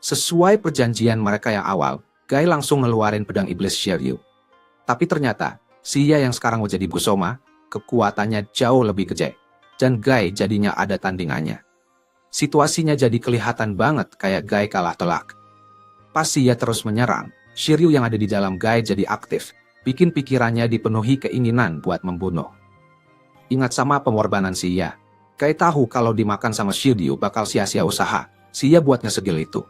Sesuai perjanjian mereka yang awal, Guy langsung ngeluarin pedang iblis Shiryu. Tapi ternyata, Seiya yang sekarang mau jadi Busoma, kekuatannya jauh lebih gede. Dan Guy jadinya ada tandingannya. Situasinya jadi kelihatan banget kayak Guy kalah telak. Pas Seiya terus menyerang, Shiryu yang ada di dalam Guy jadi aktif, bikin pikirannya dipenuhi keinginan buat membunuh. Ingat sama pengorbanan Seiya. Guy tahu kalau dimakan sama Shiryu bakal sia-sia usaha, Seiya buat ngesegil itu.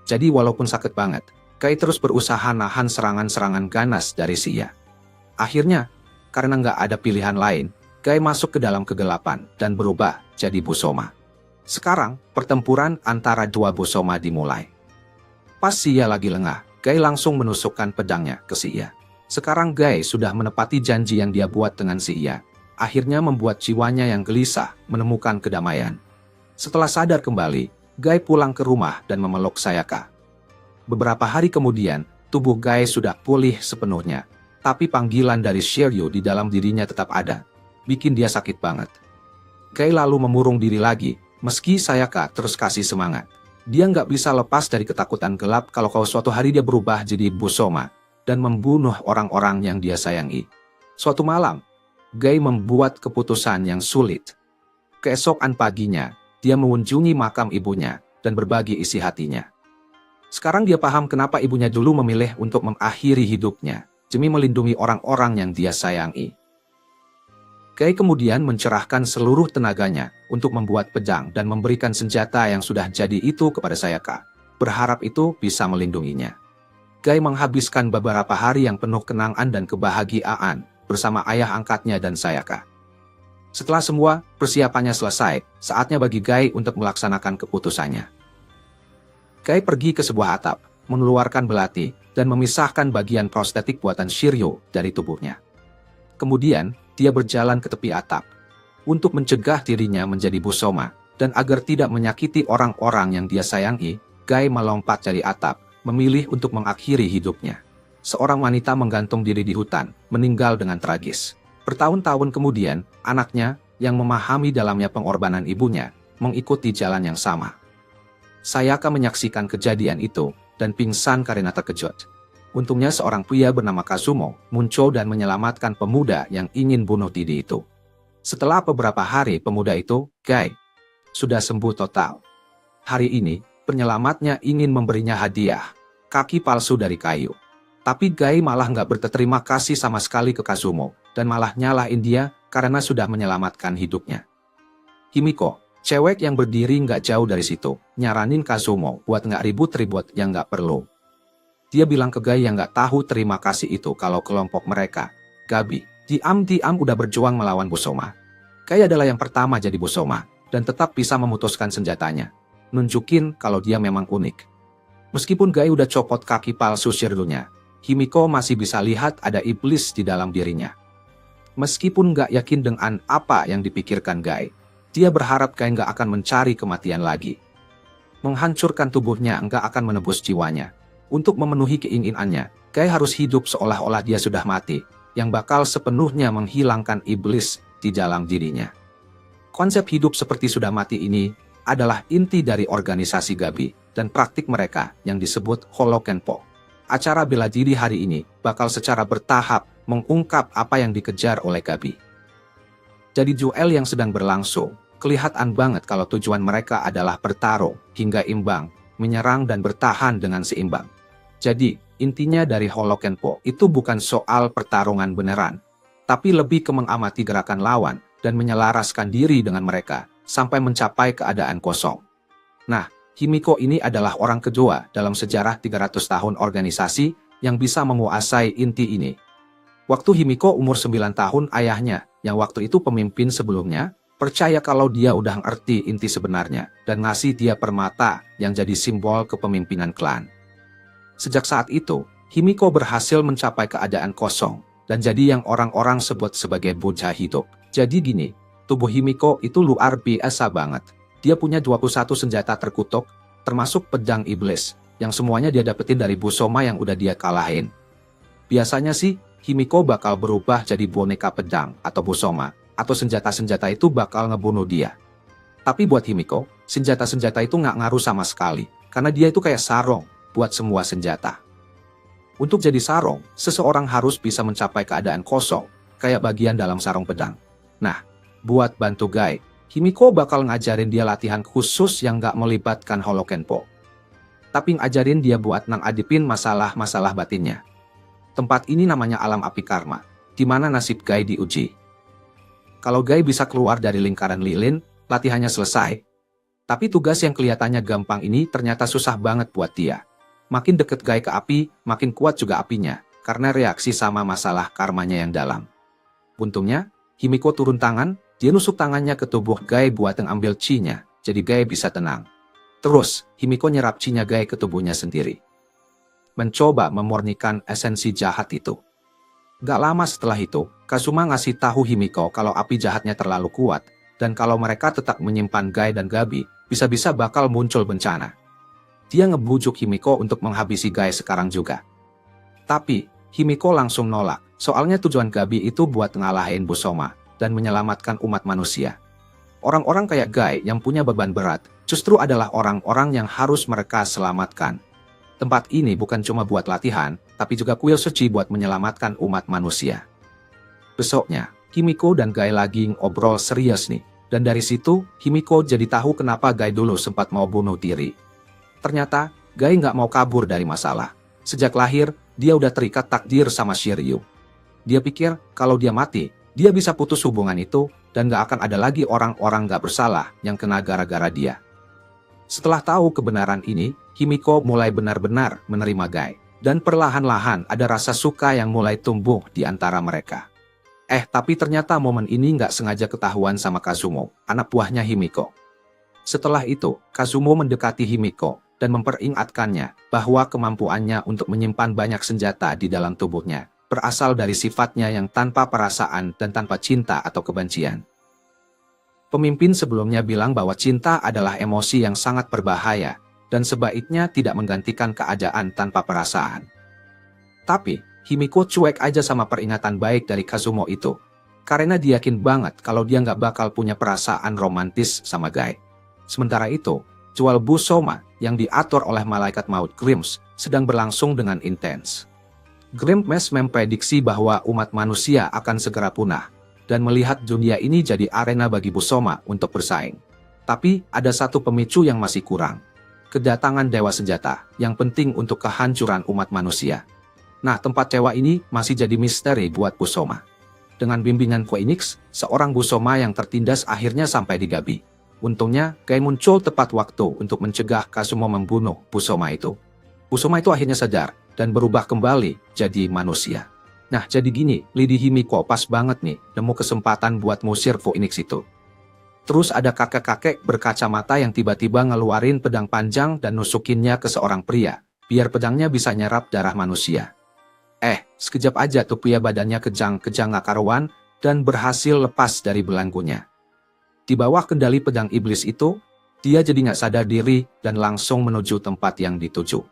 Jadi walaupun sakit banget, Guy terus berusaha nahan serangan-serangan ganas dari Seiya. Akhirnya, karena nggak ada pilihan lain, Guy masuk ke dalam kegelapan dan berubah jadi Busoma. Sekarang, pertempuran antara dua Busoma dimulai. Pas Seiya lagi lengah, Guy langsung menusukkan pedangnya ke Seiya. Sekarang Guy sudah menepati janji yang dia buat dengan Seiya. Akhirnya membuat jiwanya yang gelisah menemukan kedamaian. Setelah sadar kembali, Guy pulang ke rumah dan memeluk Sayaka. Beberapa hari kemudian, tubuh Guy sudah pulih sepenuhnya, tapi panggilan dari Shiryu di dalam dirinya tetap ada, bikin dia sakit banget. Guy lalu memurung diri lagi, meski Sayaka terus kasih semangat. Dia nggak bisa lepas dari ketakutan gelap kalau suatu hari dia berubah jadi Busoma dan membunuh orang-orang yang dia sayangi. Suatu malam, Guy membuat keputusan yang sulit. Keesokan paginya, dia mengunjungi makam ibunya dan berbagi isi hatinya. Sekarang dia paham kenapa ibunya dulu memilih untuk mengakhiri hidupnya demi melindungi orang-orang yang dia sayangi. Guy kemudian mencerahkan seluruh tenaganya untuk membuat pedang dan memberikan senjata yang sudah jadi itu kepada Sayaka, berharap itu bisa melindunginya. Guy menghabiskan beberapa hari yang penuh kenangan dan kebahagiaan bersama ayah angkatnya dan Sayaka. Setelah semua persiapannya selesai, saatnya bagi Guy untuk melaksanakan keputusannya. Gai pergi ke sebuah atap, mengeluarkan belati, dan memisahkan bagian prostetik buatan Shiryu dari tubuhnya. Kemudian, dia berjalan ke tepi atap. Untuk mencegah dirinya menjadi Busoma, dan agar tidak menyakiti orang-orang yang dia sayangi, Gai melompat dari atap, memilih untuk mengakhiri hidupnya. Seorang wanita menggantung diri di hutan, meninggal dengan tragis. Bertahun-tahun kemudian, anaknya, yang memahami dalamnya pengorbanan ibunya, mengikuti jalan yang sama. Sayaka menyaksikan kejadian itu, dan pingsan karena terkejut. Untungnya seorang pria bernama Kazumo muncul dan menyelamatkan pemuda yang ingin bunuh diri itu. Setelah beberapa hari pemuda itu, Gai, sudah sembuh total. Hari ini, penyelamatnya ingin memberinya hadiah, kaki palsu dari kayu. Tapi Gai malah nggak berterima kasih sama sekali ke Kazumo, dan malah nyalahin dia karena sudah menyelamatkan hidupnya. Himiko, cewek yang berdiri nggak jauh dari situ, nyaranin Kazumo buat nggak ribut-ribut yang nggak perlu. Dia bilang ke Gai yang nggak tahu terima kasih itu kalau kelompok mereka, Gabi, diam-diam udah berjuang melawan Busoma. Gai adalah yang pertama jadi Busoma, dan tetap bisa memutuskan senjatanya. Nunjukin kalau dia memang unik. Meskipun Gai udah copot kaki palsu Shiryu-nya, Himiko masih bisa lihat ada iblis di dalam dirinya. Meskipun nggak yakin dengan apa yang dipikirkan Gai, dia berharap Gai nggak akan mencari kematian lagi. Menghancurkan tubuhnya nggak akan menebus jiwanya. Untuk memenuhi keinginannya, Gai harus hidup seolah-olah dia sudah mati, yang bakal sepenuhnya menghilangkan iblis di dalam dirinya. Konsep hidup seperti sudah mati ini adalah inti dari organisasi Gabi dan praktik mereka yang disebut Holokenpo. Acara bela diri hari ini bakal secara bertahap mengungkap apa yang dikejar oleh Gabi. Jadi duel yang sedang berlangsung, kelihatan banget kalau tujuan mereka adalah bertarung hingga imbang, menyerang dan bertahan dengan seimbang. Jadi, intinya dari Holokenpo itu bukan soal pertarungan beneran, tapi lebih ke mengamati gerakan lawan dan menyelaraskan diri dengan mereka sampai mencapai keadaan kosong. Nah, Himiko ini adalah orang kedua dalam sejarah 300 tahun organisasi yang bisa menguasai inti ini. Waktu Himiko umur 9 tahun, ayahnya, yang waktu itu pemimpin sebelumnya, percaya kalau dia udah ngerti inti sebenarnya dan ngasih dia permata yang jadi simbol kepemimpinan klan. Sejak saat itu, Himiko berhasil mencapai keadaan kosong dan jadi yang orang-orang sebut sebagai Buddha hidup. Jadi gini, tubuh Himiko itu luar biasa banget. Dia punya 21 senjata terkutuk, termasuk pedang iblis, yang semuanya dia dapetin dari Busoma yang udah dia kalahin. Biasanya sih, Himiko bakal berubah jadi boneka pedang atau Busoma, atau senjata-senjata itu bakal ngebunuh dia. Tapi buat Himiko, senjata-senjata itu nggak ngaruh sama sekali, karena dia itu kayak sarung buat semua senjata. Untuk jadi sarung, seseorang harus bisa mencapai keadaan kosong, kayak bagian dalam sarung pedang. Nah, buat bantu Gai, Himiko bakal ngajarin dia latihan khusus yang nggak melibatkan Holokenpo. Tapi ngajarin dia buat nangadipin masalah-masalah batinnya. Tempat ini namanya alam api karma, di mana nasib Gai diuji. Kalau Gai bisa keluar dari lingkaran lilin, latihannya selesai. Tapi tugas yang kelihatannya gampang ini ternyata susah banget buat dia. Makin deket Gai ke api, makin kuat juga apinya, karena reaksi sama masalah karmanya yang dalam. Untungnya, Himiko turun tangan, dia nusuk tangannya ke tubuh Gai buat mengambil chi-nya, jadi Gai bisa tenang. Terus, Himiko nyerap chi-nya Gai ke tubuhnya sendiri. Mencoba memurnikan esensi jahat itu. Gak lama setelah itu, Kazuma ngasih tahu Himiko kalau api jahatnya terlalu kuat, dan kalau mereka tetap menyimpan Gai dan Gabi, bisa-bisa bakal muncul bencana. Dia ngebujuk Himiko untuk menghabisi Gai sekarang juga. Tapi, Himiko langsung nolak, soalnya tujuan Gabi itu buat ngalahin Busoma dan menyelamatkan umat manusia. Orang-orang kayak Gai yang punya beban berat, justru adalah orang-orang yang harus mereka selamatkan. Tempat ini bukan cuma buat latihan, tapi juga kuil suci buat menyelamatkan umat manusia. Besoknya, Himiko dan Gai lagi ngobrol serius nih. Dan dari situ, Himiko jadi tahu kenapa Gai dulu sempat mau bunuh diri. Ternyata, Gai nggak mau kabur dari masalah. Sejak lahir, dia udah terikat takdir sama Shiryu. Dia pikir, kalau dia mati, dia bisa putus hubungan itu, dan nggak akan ada lagi orang-orang nggak bersalah yang kena gara-gara dia. Setelah tahu kebenaran ini, Himiko mulai benar-benar menerima Gai. Dan perlahan-lahan ada rasa suka yang mulai tumbuh di antara mereka. Tapi ternyata momen ini nggak sengaja ketahuan sama Kazumo, anak buahnya Himiko. Setelah itu, Kazumo mendekati Himiko, dan memperingatkannya bahwa kemampuannya untuk menyimpan banyak senjata di dalam tubuhnya berasal dari sifatnya yang tanpa perasaan dan tanpa cinta atau kebencian. Pemimpin sebelumnya bilang bahwa cinta adalah emosi yang sangat berbahaya dan sebaiknya tidak menggantikan keadaan tanpa perasaan. Tapi, Himiko cuek aja sama peringatan baik dari Kazumo itu, karena dia yakin banget kalau dia nggak bakal punya perasaan romantis sama Guy. Sementara itu, jual Busoma yang diatur oleh malaikat maut Grims sedang berlangsung dengan intens. Grims memprediksi bahwa umat manusia akan segera punah, dan melihat dunia ini jadi arena bagi Busoma untuk bersaing. Tapi, ada satu pemicu yang masih kurang. Kedatangan Dewa Senjata, yang penting untuk kehancuran umat manusia. Nah, tempat dewa ini masih jadi misteri buat Busoma. Dengan bimbingan Phoenix, seorang Busoma yang tertindas akhirnya sampai di Gabi. Untungnya, Guy muncul tepat waktu untuk mencegah Kazumo membunuh Busoma itu. Busoma itu akhirnya sadar, dan berubah kembali jadi manusia. Nah, jadi gini, Lady Himiko pas banget nih, nemu kesempatan buat ngusir Phoenix itu. Terus ada kakek-kakek berkacamata yang tiba-tiba ngeluarin pedang panjang dan nusukinnya ke seorang pria, biar pedangnya bisa nyerap darah manusia. Sekejap aja tuh pria badannya kejang-kejang gak karuan, dan berhasil lepas dari belenggunya. Di bawah kendali pedang iblis itu, dia jadi gak sadar diri dan langsung menuju tempat yang dituju.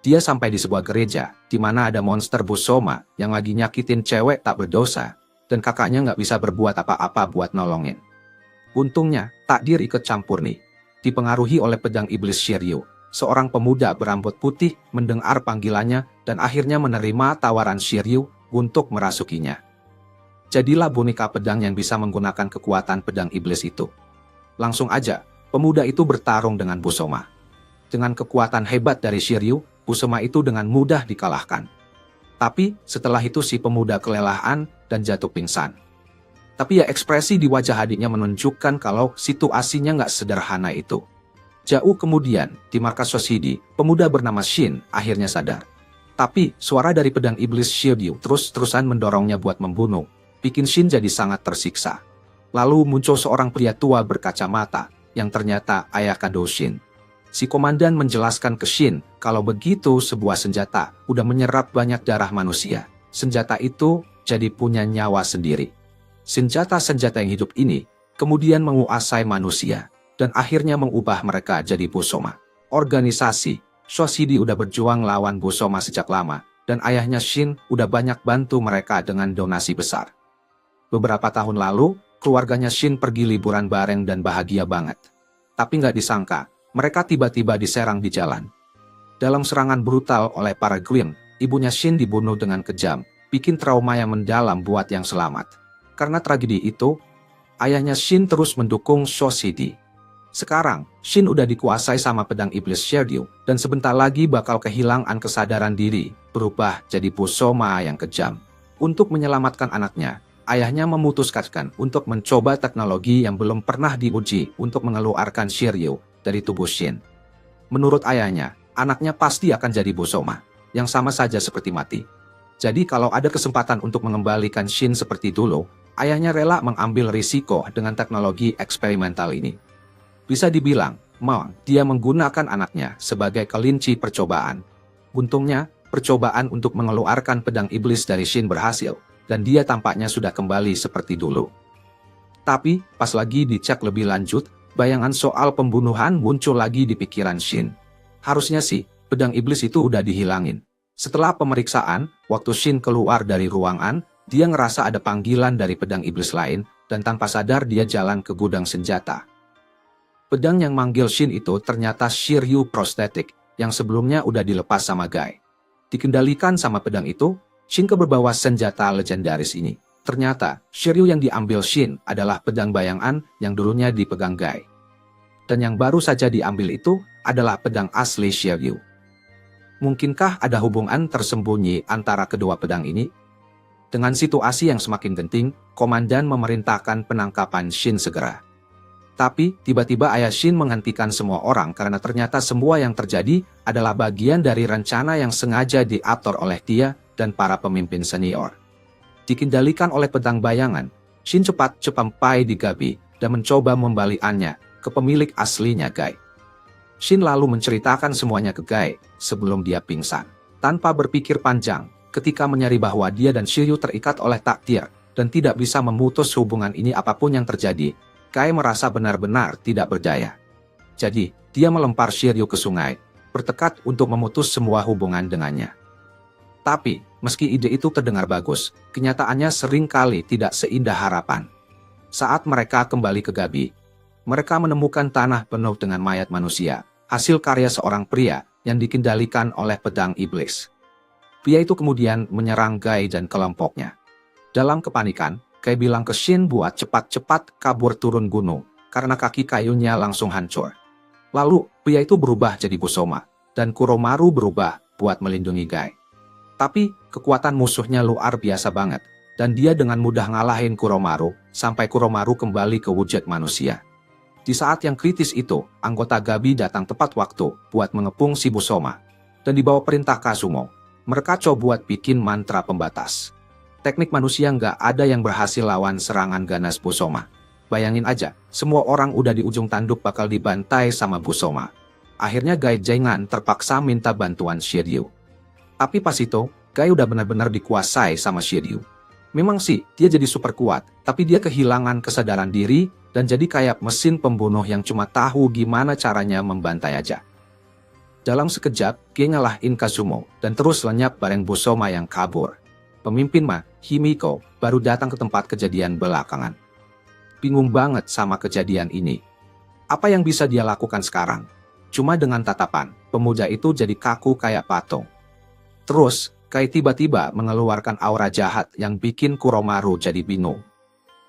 Dia sampai di sebuah gereja, di mana ada monster Busoma yang lagi nyakitin cewek tak berdosa, dan kakaknya nggak bisa berbuat apa-apa buat nolongin. Untungnya, takdir ikut campur nih. Dipengaruhi oleh pedang iblis Shiryu, seorang pemuda berambut putih mendengar panggilannya dan akhirnya menerima tawaran Shiryu untuk merasukinya. Jadilah boneka pedang yang bisa menggunakan kekuatan pedang iblis itu. Langsung aja, pemuda itu bertarung dengan Busoma. Dengan kekuatan hebat dari Shiryu, Busoma itu dengan mudah dikalahkan. Tapi setelah itu si pemuda kelelahan dan jatuh pingsan. Tapi ya ekspresi di wajah adiknya menunjukkan kalau situasinya nggak sederhana itu. Jauh kemudian, di markas Soshidi, pemuda bernama Shin akhirnya sadar. Tapi suara dari pedang iblis Shiryu terus-terusan mendorongnya buat membunuh, bikin Shin jadi sangat tersiksa. Lalu muncul seorang pria tua berkacamata, yang ternyata ayah kandung Shin. Si komandan menjelaskan ke Shin kalau begitu sebuah senjata udah menyerap banyak darah manusia. Senjata itu jadi punya nyawa sendiri. Senjata-senjata yang hidup ini kemudian menguasai manusia dan akhirnya mengubah mereka jadi Busoma. Organisasi Soshidi udah berjuang lawan Busoma sejak lama dan ayahnya Shin udah banyak bantu mereka dengan donasi besar. Beberapa tahun lalu, keluarganya Shin pergi liburan bareng dan bahagia banget. Tapi nggak disangka, mereka tiba-tiba diserang di jalan. Dalam serangan brutal oleh para Grimm, ibunya Shin dibunuh dengan kejam, bikin trauma yang mendalam buat yang selamat. Karena tragedi itu, ayahnya Shin terus mendukung Soshidi. Sekarang, Shin udah dikuasai sama pedang iblis Shiryu, dan sebentar lagi bakal kehilangan kesadaran diri, berubah jadi Busoma yang kejam. Untuk menyelamatkan anaknya, ayahnya memutuskan untuk mencoba teknologi yang belum pernah diuji untuk mengeluarkan Shiryu dari tubuh Shin. Menurut ayahnya, anaknya pasti akan jadi Busoma, yang sama saja seperti mati. Jadi kalau ada kesempatan untuk mengembalikan Shin seperti dulu, ayahnya rela mengambil risiko dengan teknologi eksperimental ini. Bisa dibilang, dia menggunakan anaknya sebagai kelinci percobaan. Untungnya, percobaan untuk mengeluarkan pedang iblis dari Shin berhasil, dan dia tampaknya sudah kembali seperti dulu. Tapi, pas lagi dicek lebih lanjut, bayangan soal pembunuhan muncul lagi di pikiran Shin. Harusnya sih, pedang iblis itu udah dihilangin. Setelah pemeriksaan, waktu Shin keluar dari ruangan, dia ngerasa ada panggilan dari pedang iblis lain, dan tanpa sadar dia jalan ke gudang senjata. Pedang yang manggil Shin itu ternyata Shiryu Prosthetic, yang sebelumnya udah dilepas sama Guy. Dikendalikan sama pedang itu, Shin berbawa senjata legendaris ini. Ternyata, Shiryu yang diambil Shin adalah pedang bayangan yang dulunya dipegang Guy. Dan yang baru saja diambil itu adalah pedang asli Shiryu. Mungkinkah ada hubungan tersembunyi antara kedua pedang ini? Dengan situasi yang semakin genting, komandan memerintahkan penangkapan Shin segera. Tapi, tiba-tiba ayah Shin menghentikan semua orang karena ternyata semua yang terjadi adalah bagian dari rencana yang sengaja diatur oleh dia dan para pemimpin senior. Dikendalikan oleh pedang bayangan, Shin cepat sampai di Gabi dan mencoba membalikannya ke pemilik aslinya Guy. Shin lalu menceritakan semuanya ke Guy sebelum dia pingsan. Tanpa berpikir panjang, ketika menyadari bahwa dia dan Shiryu terikat oleh takdir dan tidak bisa memutus hubungan ini apapun yang terjadi, Guy merasa benar-benar tidak berdaya. Jadi, dia melempar Shiryu ke sungai, bertekad untuk memutus semua hubungan dengannya. Tapi, meski ide itu terdengar bagus, kenyataannya sering kali tidak seindah harapan. Saat mereka kembali ke Gabi, mereka menemukan tanah penuh dengan mayat manusia, hasil karya seorang pria yang dikendalikan oleh pedang iblis. Pria itu kemudian menyerang Guy dan kelompoknya. Dalam kepanikan, Guy bilang ke Shin buat cepat-cepat kabur turun gunung, karena kaki kayunya langsung hancur. Lalu, pria itu berubah jadi Busoma, dan Kuromaru berubah buat melindungi Guy. Tapi, kekuatan musuhnya luar biasa banget, dan dia dengan mudah ngalahin Kuromaru, sampai Kuromaru kembali ke wujud manusia. Di saat yang kritis itu, anggota Gabi datang tepat waktu buat mengepung si Busoma. Dan di bawah perintah Kazumo, mereka coba buat bikin mantra pembatas. Teknik manusia nggak ada yang berhasil lawan serangan ganas Busoma. Bayangin aja, semua orang udah di ujung tanduk bakal dibantai sama Busoma. Akhirnya Guy Jaingan terpaksa minta bantuan Shiryu. Tapi pas itu, Guy udah benar-benar dikuasai sama Shiryu. Memang sih, dia jadi super kuat, tapi dia kehilangan kesadaran diri, dan jadi kayak mesin pembunuh yang cuma tahu gimana caranya membantai aja. Dalam sekejap, Guy ngalahin Kazumo, dan terus lenyap bareng Busoma yang kabur. Pemimpin Himiko, baru datang ke tempat kejadian belakangan. Bingung banget sama kejadian ini. Apa yang bisa dia lakukan sekarang? Cuma dengan tatapan, pemuda itu jadi kaku kayak patung. Terus, Guy tiba-tiba mengeluarkan aura jahat yang bikin Kuromaru jadi bingung.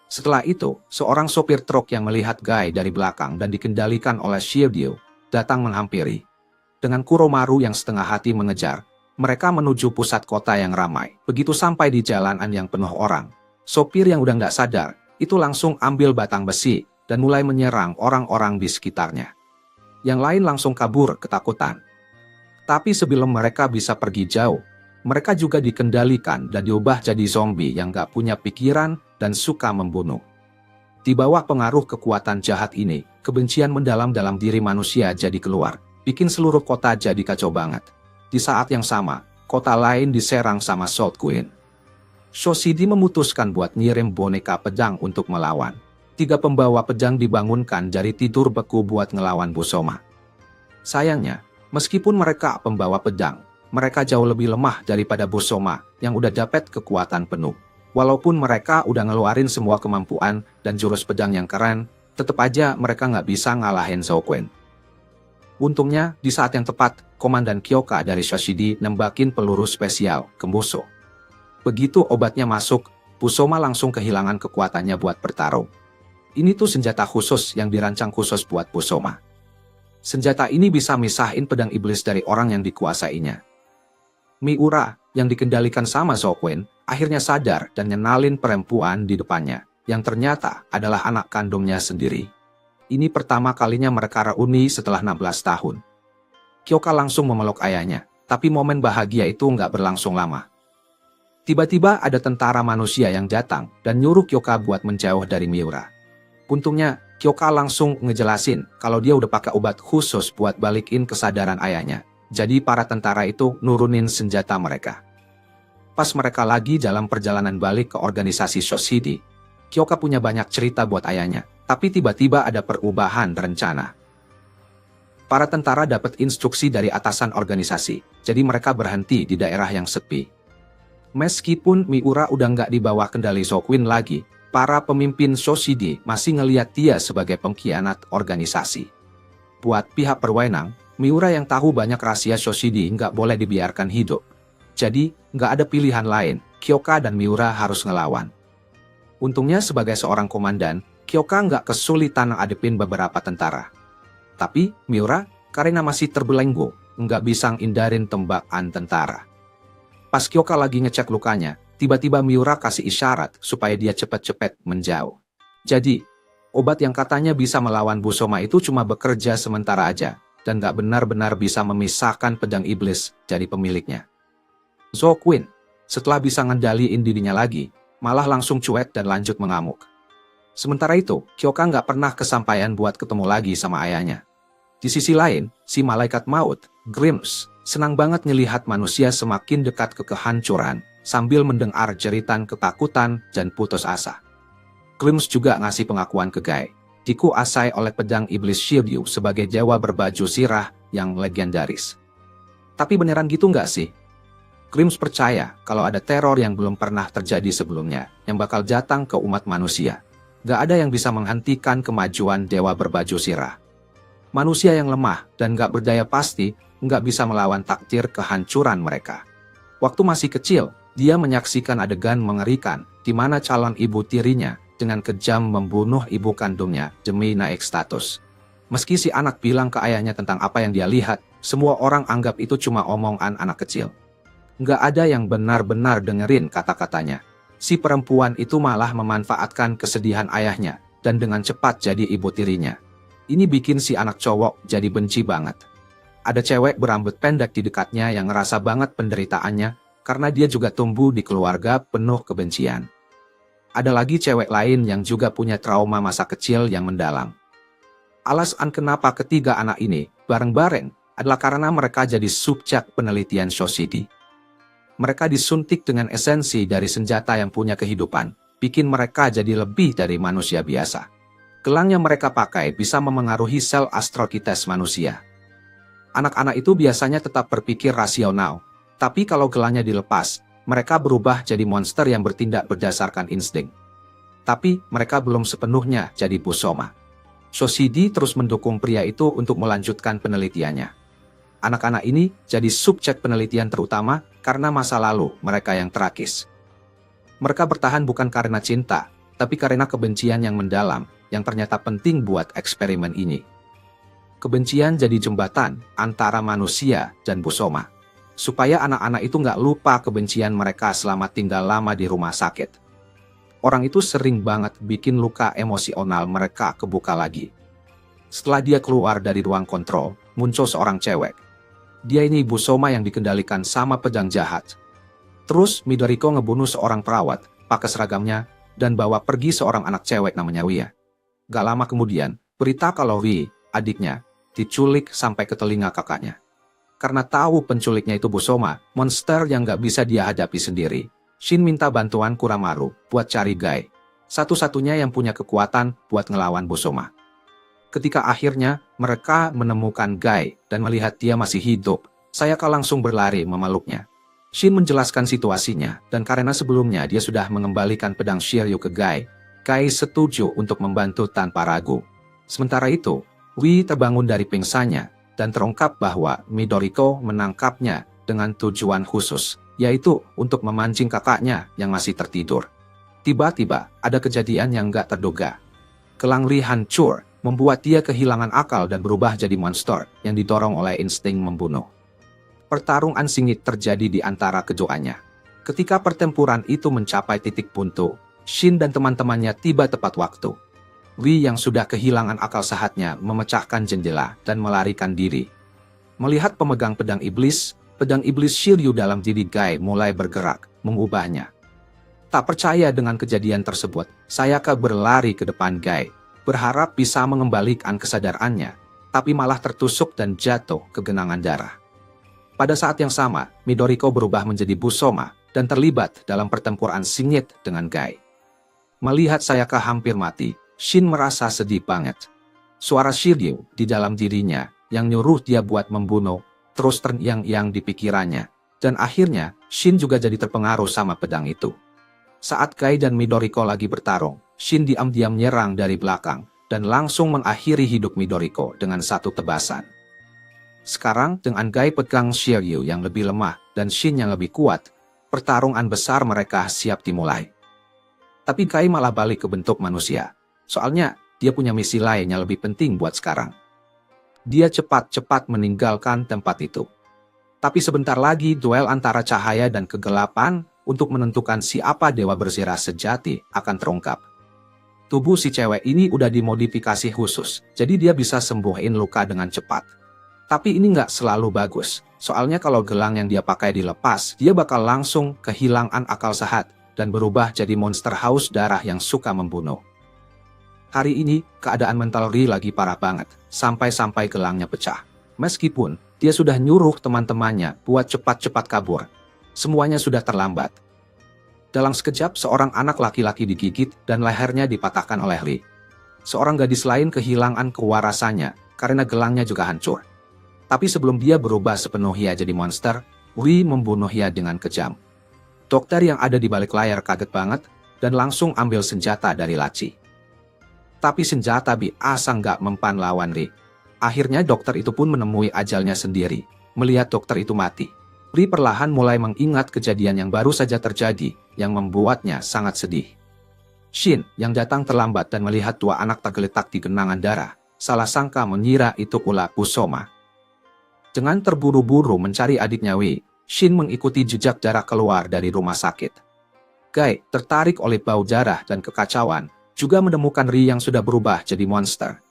Setelah itu, seorang sopir truk yang melihat Guy dari belakang dan dikendalikan oleh Shiryu, datang menghampiri. Dengan Kuromaru yang setengah hati mengejar, mereka menuju pusat kota yang ramai. Begitu sampai di jalanan yang penuh orang, sopir yang udah nggak sadar, itu langsung ambil batang besi, dan mulai menyerang orang-orang di sekitarnya. Yang lain langsung kabur ketakutan. Tapi sebelum mereka bisa pergi jauh, mereka juga dikendalikan dan diubah jadi zombie yang gak punya pikiran dan suka membunuh. Di bawah pengaruh kekuatan jahat ini, kebencian mendalam dalam diri manusia jadi keluar, bikin seluruh kota jadi kacau banget. Di saat yang sama, kota lain diserang sama Salt Queen. Shoshide memutuskan buat ngirim boneka pedang untuk melawan. 3 pembawa pedang dibangunkan dari tidur beku buat ngelawan Busoma. Sayangnya, meskipun mereka pembawa pedang, mereka jauh lebih lemah daripada Busoma yang udah dapat kekuatan penuh. Walaupun mereka udah ngeluarin semua kemampuan dan jurus pedang yang keren, tetap aja mereka nggak bisa ngalahin Zhao Qun. Untungnya, di saat yang tepat, Komandan Kyoka dari Shoshide nembakin peluru spesial ke musuh. Begitu obatnya masuk, Busoma langsung kehilangan kekuatannya buat bertarung. Ini tuh senjata khusus yang dirancang khusus buat Busoma. Senjata ini bisa misahin pedang iblis dari orang yang dikuasainya. Miura, yang dikendalikan sama Zhao Qun, akhirnya sadar dan nyenalin perempuan di depannya, yang ternyata adalah anak kandungnya sendiri. Ini pertama kalinya mereka reuni setelah 16 tahun. Kyoka langsung memeluk ayahnya, tapi momen bahagia itu nggak berlangsung lama. Tiba-tiba ada tentara manusia yang datang dan nyuruh Kyoka buat menjauh dari Miura. Untungnya, Kyoka langsung ngejelasin kalau dia udah pakai obat khusus buat balikin kesadaran ayahnya. Jadi para tentara itu nurunin senjata mereka. Pas mereka lagi dalam perjalanan balik ke organisasi Shoshide, Kyoka punya banyak cerita buat ayahnya, tapi tiba-tiba ada perubahan rencana. Para tentara dapat instruksi dari atasan organisasi, jadi mereka berhenti di daerah yang sepi. Meskipun Miura udah nggak di bawah kendali Zhao Qun lagi, para pemimpin Shoshide masih ngeliat dia sebagai pengkhianat organisasi. Buat pihak berwenang, Miura yang tahu banyak rahasia Shoshide nggak boleh dibiarkan hidup. Jadi, nggak ada pilihan lain, Kyoka dan Miura harus ngelawan. Untungnya sebagai seorang komandan, Kyoka nggak kesulitan ngadepin beberapa tentara. Tapi, Miura, karena masih terbelenggu, nggak bisa ngindarin tembakan tentara. Pas Kyoka lagi ngecek lukanya, tiba-tiba Miura kasih isyarat supaya dia cepat-cepat menjauh. Jadi, obat yang katanya bisa melawan Busoma itu cuma bekerja sementara aja, dan gak benar-benar bisa memisahkan pedang iblis dari pemiliknya. Zhao Qun, setelah bisa ngendaliin dirinya lagi, malah langsung cuek dan lanjut mengamuk. Sementara itu, Kyoka gak pernah kesampaian buat ketemu lagi sama ayahnya. Di sisi lain, si malaikat maut, Grims, senang banget ngelihat manusia semakin dekat ke kehancuran, sambil mendengar jeritan ketakutan dan putus asa. Grims juga ngasih pengakuan ke Guy. Dikuasai oleh pedang iblis Shiryu sebagai dewa berbaju sirah yang legendaris. Tapi beneran gitu nggak sih? Grims percaya kalau ada teror yang belum pernah terjadi sebelumnya, yang bakal datang ke umat manusia. Nggak ada yang bisa menghentikan kemajuan dewa berbaju sirah. Manusia yang lemah dan nggak berdaya pasti nggak bisa melawan takdir kehancuran mereka. Waktu masih kecil, dia menyaksikan adegan mengerikan di mana calon ibu tirinya dengan kejam membunuh ibu kandungnya demi naik status. Meski si anak bilang ke ayahnya tentang apa yang dia lihat, semua orang anggap itu cuma omongan anak kecil. Nggak ada yang benar-benar dengerin kata-katanya. Si perempuan itu malah memanfaatkan kesedihan ayahnya dan dengan cepat jadi ibu tirinya. Ini bikin si anak cowok jadi benci banget. Ada cewek berambut pendek di dekatnya yang ngerasa banget penderitaannya karena dia juga tumbuh di keluarga penuh kebencian. Ada lagi cewek lain yang juga punya trauma masa kecil yang mendalam. Alasan kenapa ketiga anak ini bareng-bareng adalah karena mereka jadi subjek penelitian Shosidi. Mereka disuntik dengan esensi dari senjata yang punya kehidupan, bikin mereka jadi lebih dari manusia biasa. Gelang yang mereka pakai bisa memengaruhi sel astrokites manusia. Anak-anak itu biasanya tetap berpikir rasional, tapi kalau gelangnya dilepas, mereka berubah jadi monster yang bertindak berdasarkan insting. Tapi mereka belum sepenuhnya jadi Busoma. Shosidi terus mendukung pria itu untuk melanjutkan penelitiannya. Anak-anak ini jadi subjek penelitian terutama karena masa lalu mereka yang tragis. Mereka bertahan bukan karena cinta, tapi karena kebencian yang mendalam yang ternyata penting buat eksperimen ini. Kebencian jadi jembatan antara manusia dan Busoma, supaya anak-anak itu nggak lupa kebencian mereka selama tinggal lama di rumah sakit. Orang itu sering banget bikin luka emosional mereka kebuka lagi. Setelah dia keluar dari ruang kontrol, muncul seorang cewek. Dia ini Busoma yang dikendalikan sama pedang jahat. Terus Midoriko ngebunuh seorang perawat, pakai seragamnya, dan bawa pergi seorang anak cewek namanya Wia. Gak lama kemudian, berita kalau Wi, adiknya, diculik sampai ke telinga kakaknya. Karena tahu penculiknya itu Busoma, monster yang gak bisa dia hadapi sendiri, Shin minta bantuan Kuramaru buat cari Guy, satu-satunya yang punya kekuatan buat ngelawan Busoma. Ketika akhirnya mereka menemukan Guy dan melihat dia masih hidup, Sayaka langsung berlari memeluknya. Shin menjelaskan situasinya, dan karena sebelumnya dia sudah mengembalikan pedang Shiryu ke Guy, Guy setuju untuk membantu tanpa ragu. Sementara itu, Wi terbangun dari pingsannya, dan terungkap bahwa Midoriko menangkapnya dengan tujuan khusus, yaitu untuk memancing kakaknya yang masih tertidur. Tiba-tiba, ada kejadian yang gak terduga. Gelang Ri hancur, membuat dia kehilangan akal dan berubah jadi monster yang didorong oleh insting membunuh. Pertarungan sengit terjadi di antara keduanya. Ketika pertempuran itu mencapai titik buntu, Shin dan teman-temannya tiba tepat waktu. Wi yang sudah kehilangan akal sehatnya memecahkan jendela dan melarikan diri. Melihat pemegang pedang iblis Shiryu dalam diri Guy mulai bergerak, mengubahnya. Tak percaya dengan kejadian tersebut, Sayaka berlari ke depan Guy, berharap bisa mengembalikan kesadarannya, tapi malah tertusuk dan jatuh ke genangan darah. Pada saat yang sama, Midoriko berubah menjadi Busoma dan terlibat dalam pertempuran sengit dengan Guy. Melihat Sayaka hampir mati, Shin merasa sedih banget. Suara Shiryu di dalam dirinya yang nyuruh dia buat membunuh terus terngiang-ngiang di pikirannya, dan akhirnya Shin juga jadi terpengaruh sama pedang itu. Saat Guy dan Midoriko lagi bertarung, Shin diam-diam nyerang dari belakang dan langsung mengakhiri hidup Midoriko dengan satu tebasan. Sekarang dengan Guy pegang Shiryu yang lebih lemah dan Shin yang lebih kuat, pertarungan besar mereka siap dimulai. Tapi Guy malah balik ke bentuk manusia. Soalnya, dia punya misi lain yang lebih penting buat sekarang. Dia cepat-cepat meninggalkan tempat itu. Tapi sebentar lagi duel antara cahaya dan kegelapan untuk menentukan siapa dewa bersirah sejati akan terungkap. Tubuh si cewek ini udah dimodifikasi khusus, jadi dia bisa sembuhin luka dengan cepat. Tapi ini nggak selalu bagus, soalnya kalau gelang yang dia pakai dilepas, dia bakal langsung kehilangan akal sehat dan berubah jadi monster haus darah yang suka membunuh. Hari ini, keadaan mental Ri lagi parah banget, sampai-sampai gelangnya pecah. Meskipun, dia sudah nyuruh teman-temannya buat cepat-cepat kabur. Semuanya sudah terlambat. Dalam sekejap, seorang anak laki-laki digigit dan lehernya dipatahkan oleh Ri. Seorang gadis lain kehilangan kewarasannya, karena gelangnya juga hancur. Tapi sebelum dia berubah sepenuhnya jadi monster, Ri membunuhnya dengan kejam. Dokter yang ada di balik layar kaget banget, dan langsung ambil senjata dari laci. Tapi senjata biasa nggak mempan lawan Ri. Akhirnya dokter itu pun menemui ajalnya sendiri. Melihat dokter itu mati, Ri perlahan mulai mengingat kejadian yang baru saja terjadi, yang membuatnya sangat sedih. Shin, yang datang terlambat dan melihat dua anak tergeletak di genangan darah, salah sangka mengira itu ulah Busoma. Dengan terburu-buru mencari adiknya Wei, Shin mengikuti jejak darah keluar dari rumah sakit. Gai, tertarik oleh bau darah dan kekacauan, juga menemukan Ri yang sudah berubah jadi monster.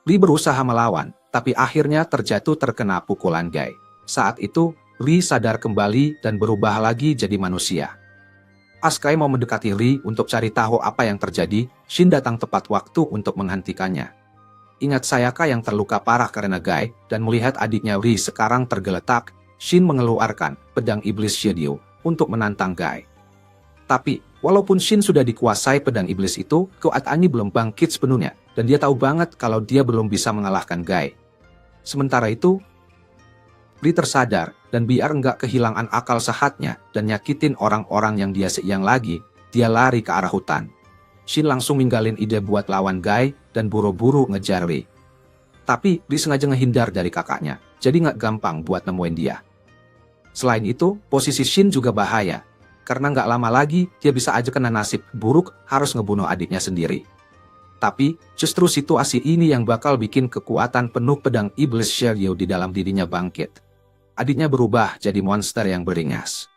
Ri berusaha melawan, tapi akhirnya terjatuh terkena pukulan Gai. Saat itu, Ri sadar kembali dan berubah lagi jadi manusia. As Gai mau mendekati Ri untuk cari tahu apa yang terjadi, Shin datang tepat waktu untuk menghentikannya. Ingat Sayaka yang terluka parah karena Gai, dan melihat adiknya Ri sekarang tergeletak, Shin mengeluarkan pedang iblis Shiryu untuk menantang Gai. Tapi, walaupun Shin sudah dikuasai pedang iblis itu, kekuatannya belum bangkit sepenuhnya, dan dia tahu banget kalau dia belum bisa mengalahkan Gai. Sementara itu, Ri tersadar, dan biar nggak kehilangan akal sehatnya dan nyakitin orang-orang yang dia sayang lagi, dia lari ke arah hutan. Shin langsung ninggalin ide buat lawan Gai, dan buru-buru ngejar Ri. Tapi, Ri sengaja ngehindar dari kakaknya, jadi nggak gampang buat nemuin dia. Selain itu, posisi Shin juga bahaya, karena nggak lama lagi dia bisa aja kena nasib buruk harus ngebunuh adiknya sendiri. Tapi, justru situasi ini yang bakal bikin kekuatan penuh pedang iblis Shiryu di dalam dirinya bangkit. Adiknya berubah jadi monster yang beringas.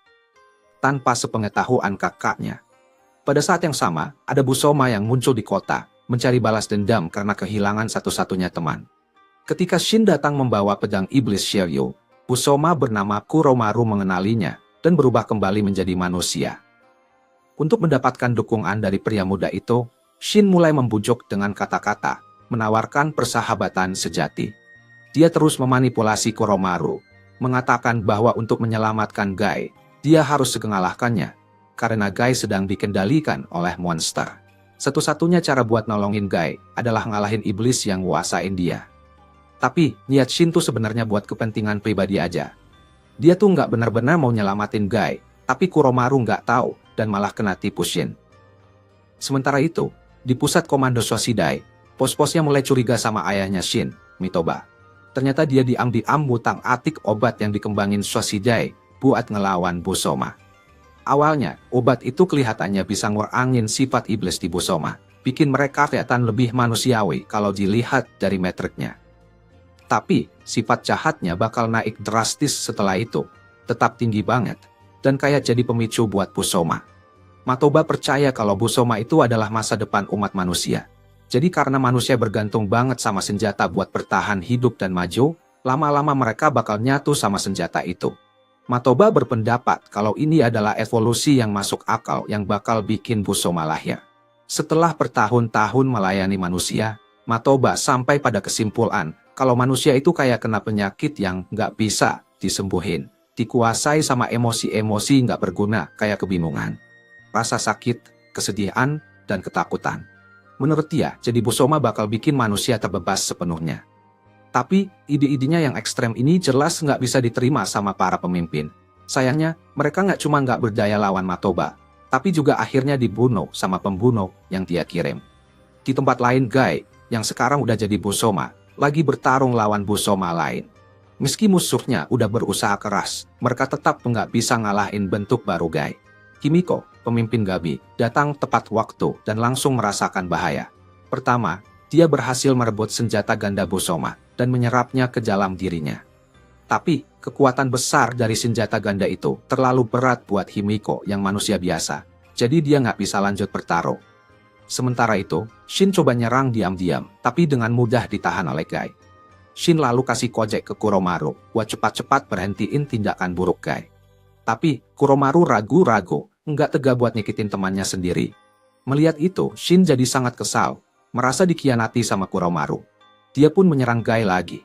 Tanpa sepengetahuan kakaknya. Pada saat yang sama, ada Busoma yang muncul di kota, mencari balas dendam karena kehilangan satu-satunya teman. Ketika Shin datang membawa pedang iblis Shiryu, Busoma bernama Kuromaru mengenalinya, dan berubah kembali menjadi manusia. Untuk mendapatkan dukungan dari pria muda itu, Shin mulai membujuk dengan kata-kata, menawarkan persahabatan sejati. Dia terus memanipulasi Kuromaru, mengatakan bahwa untuk menyelamatkan Gai, dia harus mengalahkannya, karena Gai sedang dikendalikan oleh monster. Satu-satunya cara buat nolongin Gai adalah ngalahin iblis yang nguasain dia. Tapi, niat Shin tuh sebenarnya buat kepentingan pribadi aja. Dia tuh nggak benar-benar mau nyelamatin Gai, tapi Kuromaru nggak tahu dan malah kena tipu Shin. Sementara itu, di pusat komando Shoshidai, pos-posnya mulai curiga sama ayahnya Shin, Mitoba. Ternyata dia diam-diam ngutang-atik obat yang dikembangin Shoshidai buat ngelawan Busoma. Awalnya, obat itu kelihatannya bisa ngurangin sifat iblis di Busoma, bikin mereka kelihatan lebih manusiawi kalau dilihat dari metriknya. Tapi, sifat jahatnya bakal naik drastis setelah itu, tetap tinggi banget, dan kayak jadi pemicu buat Busoma. Matoba percaya kalau Busoma itu adalah masa depan umat manusia. Jadi karena manusia bergantung banget sama senjata buat bertahan hidup dan maju, lama-lama mereka bakal nyatu sama senjata itu. Matoba berpendapat kalau ini adalah evolusi yang masuk akal yang bakal bikin Busoma lahir. Setelah bertahun-tahun melayani manusia, Matoba sampai pada kesimpulan kalau manusia itu kayak kena penyakit yang nggak bisa disembuhin, dikuasai sama emosi-emosi nggak berguna kayak kebingungan, rasa sakit, kesedihan, dan ketakutan. Menurut dia, jadi Busoma bakal bikin manusia terbebas sepenuhnya. Tapi, ide-idenya yang ekstrem ini jelas nggak bisa diterima sama para pemimpin. Sayangnya, mereka nggak cuma nggak berdaya lawan Matoba, tapi juga akhirnya dibunuh sama pembunuh yang dia kirim. Di tempat lain, Gai, yang sekarang udah jadi Busoma, lagi bertarung lawan Busoma lain. Meski musuhnya udah berusaha keras, mereka tetap nggak bisa ngalahin bentuk baru Gai. Kimiko, pemimpin Gabi, datang tepat waktu dan langsung merasakan bahaya. Pertama, dia berhasil merebut senjata ganda Busoma dan menyerapnya ke dalam dirinya. Tapi, kekuatan besar dari senjata ganda itu terlalu berat buat Himiko yang manusia biasa, jadi dia nggak bisa lanjut bertarung. Sementara itu, Shin coba nyerang diam-diam, tapi dengan mudah ditahan oleh Gai. Shin lalu kasih kojek ke Kuromaru buat cepat-cepat berhentiin tindakan buruk Gai. Tapi, Kuromaru ragu-ragu, nggak tega buat nyakitin temannya sendiri. Melihat itu, Shin jadi sangat kesal. merasa dikhianati sama Kuromaru. Dia pun menyerang Gai lagi.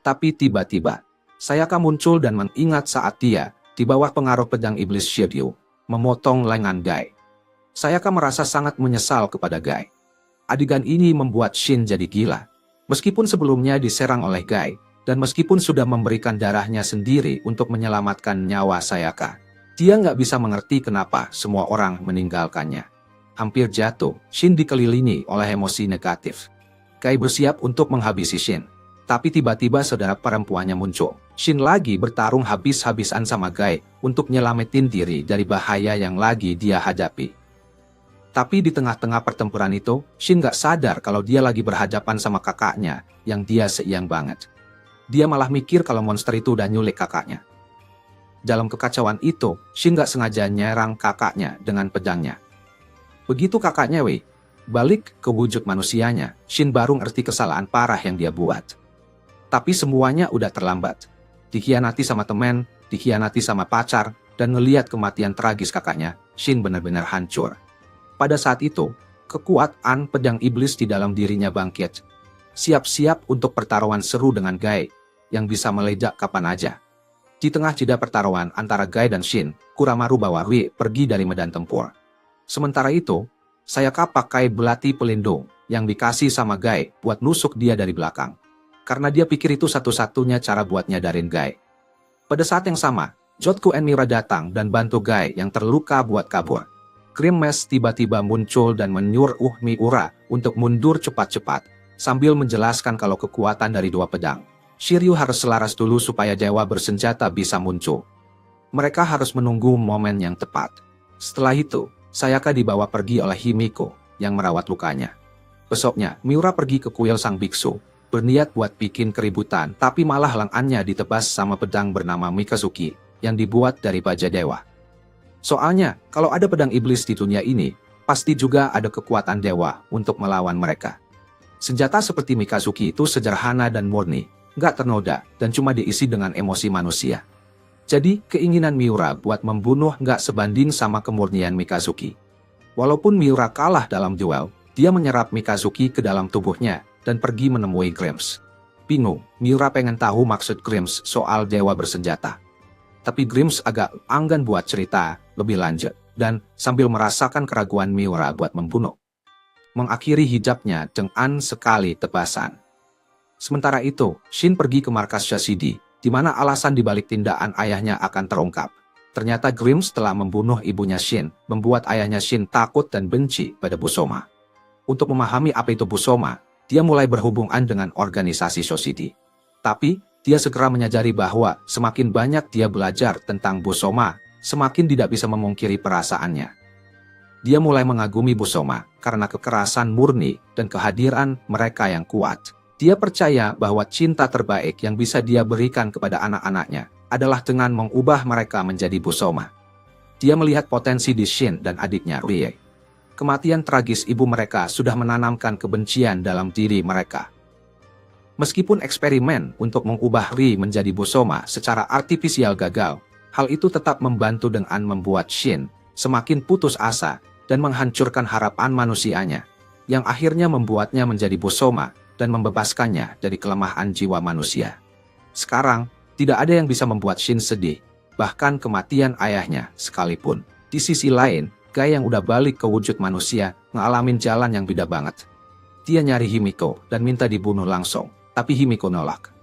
Tapi tiba-tiba, Sayaka muncul dan mengingat saat dia, di bawah pengaruh pedang iblis Shiryu, memotong lengan Gai. Sayaka merasa sangat menyesal kepada Gai. Adegan ini membuat Shin jadi gila. Meskipun sebelumnya diserang oleh Gai, dan meskipun sudah memberikan darahnya sendiri untuk menyelamatkan nyawa Sayaka, dia nggak bisa mengerti kenapa semua orang meninggalkannya. Hampir jatuh, Shin dikelilingi oleh emosi negatif. Gai bersiap untuk menghabisi Shin. Tapi tiba-tiba saudara perempuannya muncul. Shin lagi bertarung habis-habisan sama Gai untuk nyelamatin diri dari bahaya yang lagi dia hadapi. Tapi di tengah-tengah pertempuran itu, Shin gak sadar kalau dia lagi berhadapan sama kakaknya yang dia seiang banget. Dia malah mikir kalau monster itu udah nyulik kakaknya. Dalam kekacauan itu, Shin gak sengaja nyerang kakaknya dengan pedangnya. Begitu kakaknya balik ke wujud manusianya, Shin baru ngerti kesalahan parah yang dia buat. Tapi semuanya udah terlambat. Dikhianati sama temen, dikhianati sama pacar, dan ngeliat kematian tragis kakaknya, Shin benar-benar hancur. Pada saat itu, kekuatan pedang iblis di dalam dirinya bangkit. Siap-siap untuk pertarungan seru dengan Gai, yang bisa meledak kapan aja. Di tengah jeda pertarungan antara Gai dan Shin, Kuramaru bawa Ri pergi dari medan tempur. Sementara itu, Sayaka pakai belati pelindung yang dikasih sama Gai buat nusuk dia dari belakang. Karena dia pikir itu satu-satunya cara buat nyadarin Gai. Pada saat yang sama, Jotku and Miura datang dan bantu Gai yang terluka buat kabur. Grimes tiba-tiba muncul dan menyuruh Miura untuk mundur cepat-cepat, sambil menjelaskan kalau kekuatan dari dua pedang Shiryu harus selaras dulu supaya dewa bersenjata bisa muncul. Mereka harus menunggu momen yang tepat. Setelah itu, Sayaka dibawa pergi oleh Himiko yang merawat lukanya. Besoknya, Miura pergi ke kuil sang biksu, berniat buat bikin keributan, tapi malah lengannya ditebas sama pedang bernama Mikazuki yang dibuat dari baja dewa. Soalnya, kalau ada pedang iblis di dunia ini, pasti juga ada kekuatan dewa untuk melawan mereka. Senjata seperti Mikazuki itu sederhana dan murni, nggak ternoda, dan cuma diisi dengan emosi manusia. Jadi, keinginan Miura buat membunuh nggak sebanding sama kemurnian Mikazuki. Walaupun Miura kalah dalam duel, dia menyerap Mikazuki ke dalam tubuhnya dan pergi menemui Grimes. Bingung, Miura pengen tahu maksud Grimes soal dewa bersenjata. Tapi Grimes agak enggan buat cerita lebih lanjut, dan sambil merasakan keraguan Miura buat membunuh, mengakhiri hijabnya dengan sekali tebasan. Sementara itu, Shin pergi ke markas Shashidi, di mana alasan dibalik tindakan ayahnya akan terungkap. Ternyata Grimes telah membunuh ibunya Shin, membuat ayahnya Shin takut dan benci pada Busoma. Untuk memahami apa itu Busoma, dia mulai berhubungan dengan organisasi Shashidi. Tapi, dia segera menyadari bahwa semakin banyak dia belajar tentang Busoma, semakin tidak bisa memungkiri perasaannya. Dia mulai mengagumi Busoma karena kekerasan murni dan kehadiran mereka yang kuat. Dia percaya bahwa cinta terbaik yang bisa dia berikan kepada anak-anaknya adalah dengan mengubah mereka menjadi Busoma. Dia melihat potensi di Shin dan adiknya Rie. Kematian tragis ibu mereka sudah menanamkan kebencian dalam diri mereka. Meskipun eksperimen untuk mengubah Ri menjadi Busoma secara artifisial gagal, hal itu tetap membantu dengan membuat Shin semakin putus asa dan menghancurkan harapan manusianya, yang akhirnya membuatnya menjadi Busoma dan membebaskannya dari kelemahan jiwa manusia. Sekarang, tidak ada yang bisa membuat Shin sedih, bahkan kematian ayahnya sekalipun. Di sisi lain, Gai yang udah balik ke wujud manusia, ngalamin jalan yang beda banget. Dia nyari Himiko dan minta dibunuh langsung, tapi Himiko nolak.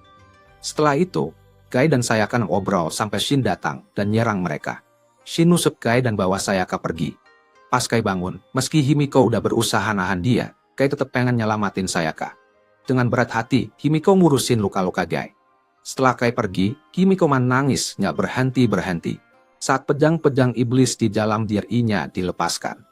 Setelah itu, Gai dan Sayaka ngobrol sampai Shin datang dan nyerang mereka. Shin nusuk Gai dan bawa Sayaka pergi. Pas Gai bangun, meski Himiko udah berusaha nahan dia, Gai tetap pengen nyelamatin Sayaka. Dengan berat hati, Himiko ngurusin luka-luka Gai. Setelah Gai pergi, Himiko menangis nggak berhenti-berhenti saat pedang-pedang iblis di dalam dirinya dilepaskan.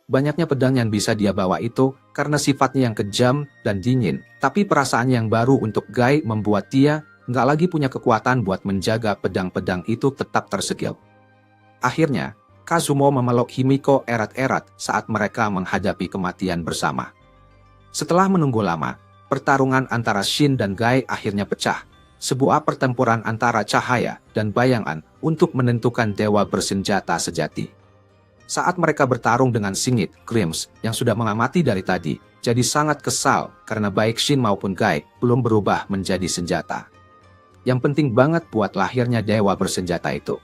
Banyaknya pedang yang bisa dia bawa itu karena sifatnya yang kejam dan dingin, tapi perasaan yang baru untuk Gai membuat dia nggak lagi punya kekuatan buat menjaga pedang-pedang itu tetap tersegel. Akhirnya, Kazumo memeluk Himiko erat-erat saat mereka menghadapi kematian bersama. Setelah menunggu lama, pertarungan antara Shin dan Gai akhirnya pecah. Sebuah pertempuran antara cahaya dan bayangan untuk menentukan dewa bersenjata sejati. Saat mereka bertarung dengan Singit, Grims, yang sudah mengamati dari tadi, jadi sangat kesal karena baik Shin maupun Guy belum berubah menjadi senjata. Yang penting banget buat lahirnya dewa bersenjata itu.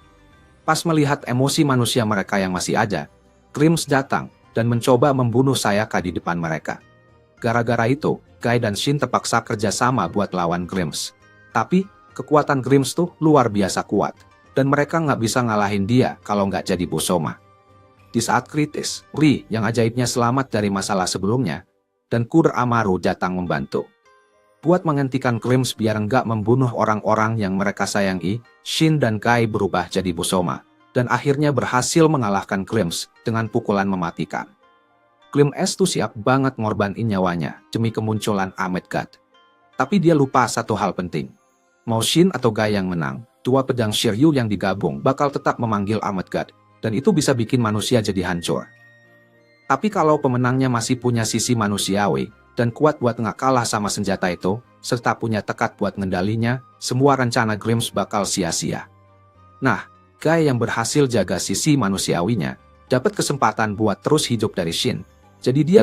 Pas melihat emosi manusia mereka yang masih ada, Grims datang dan mencoba membunuh Sayaka di depan mereka. Gara-gara itu, Guy dan Shin terpaksa kerjasama buat lawan Grims. Tapi, kekuatan Grims tuh luar biasa kuat, dan mereka nggak bisa ngalahin dia kalau nggak jadi Busoma. Di saat kritis, Ri yang ajaibnya selamat dari masalah sebelumnya, dan Kuramaru datang membantu. Buat menghentikan Grims biar nggak membunuh orang-orang yang mereka sayangi, Shin dan Guy berubah jadi Busoma, dan akhirnya berhasil mengalahkan Grims dengan pukulan mematikan. Grims tuh siap banget ngorbanin nyawanya demi kemunculan Ahmed God. Tapi dia lupa satu hal penting. Mau Shin atau Guy yang menang, dua pedang Shiryu yang digabung bakal tetap memanggil Ahmed God, dan itu bisa bikin manusia jadi hancur. Tapi kalau pemenangnya masih punya sisi manusiawi, dan kuat buat nggak kalah sama senjata itu, serta punya tekad buat ngendalinya, semua rencana Grims bakal sia-sia. Nah, Guy yang berhasil jaga sisi manusiawinya, dapat kesempatan buat terus hidup dari Shin. Jadi dia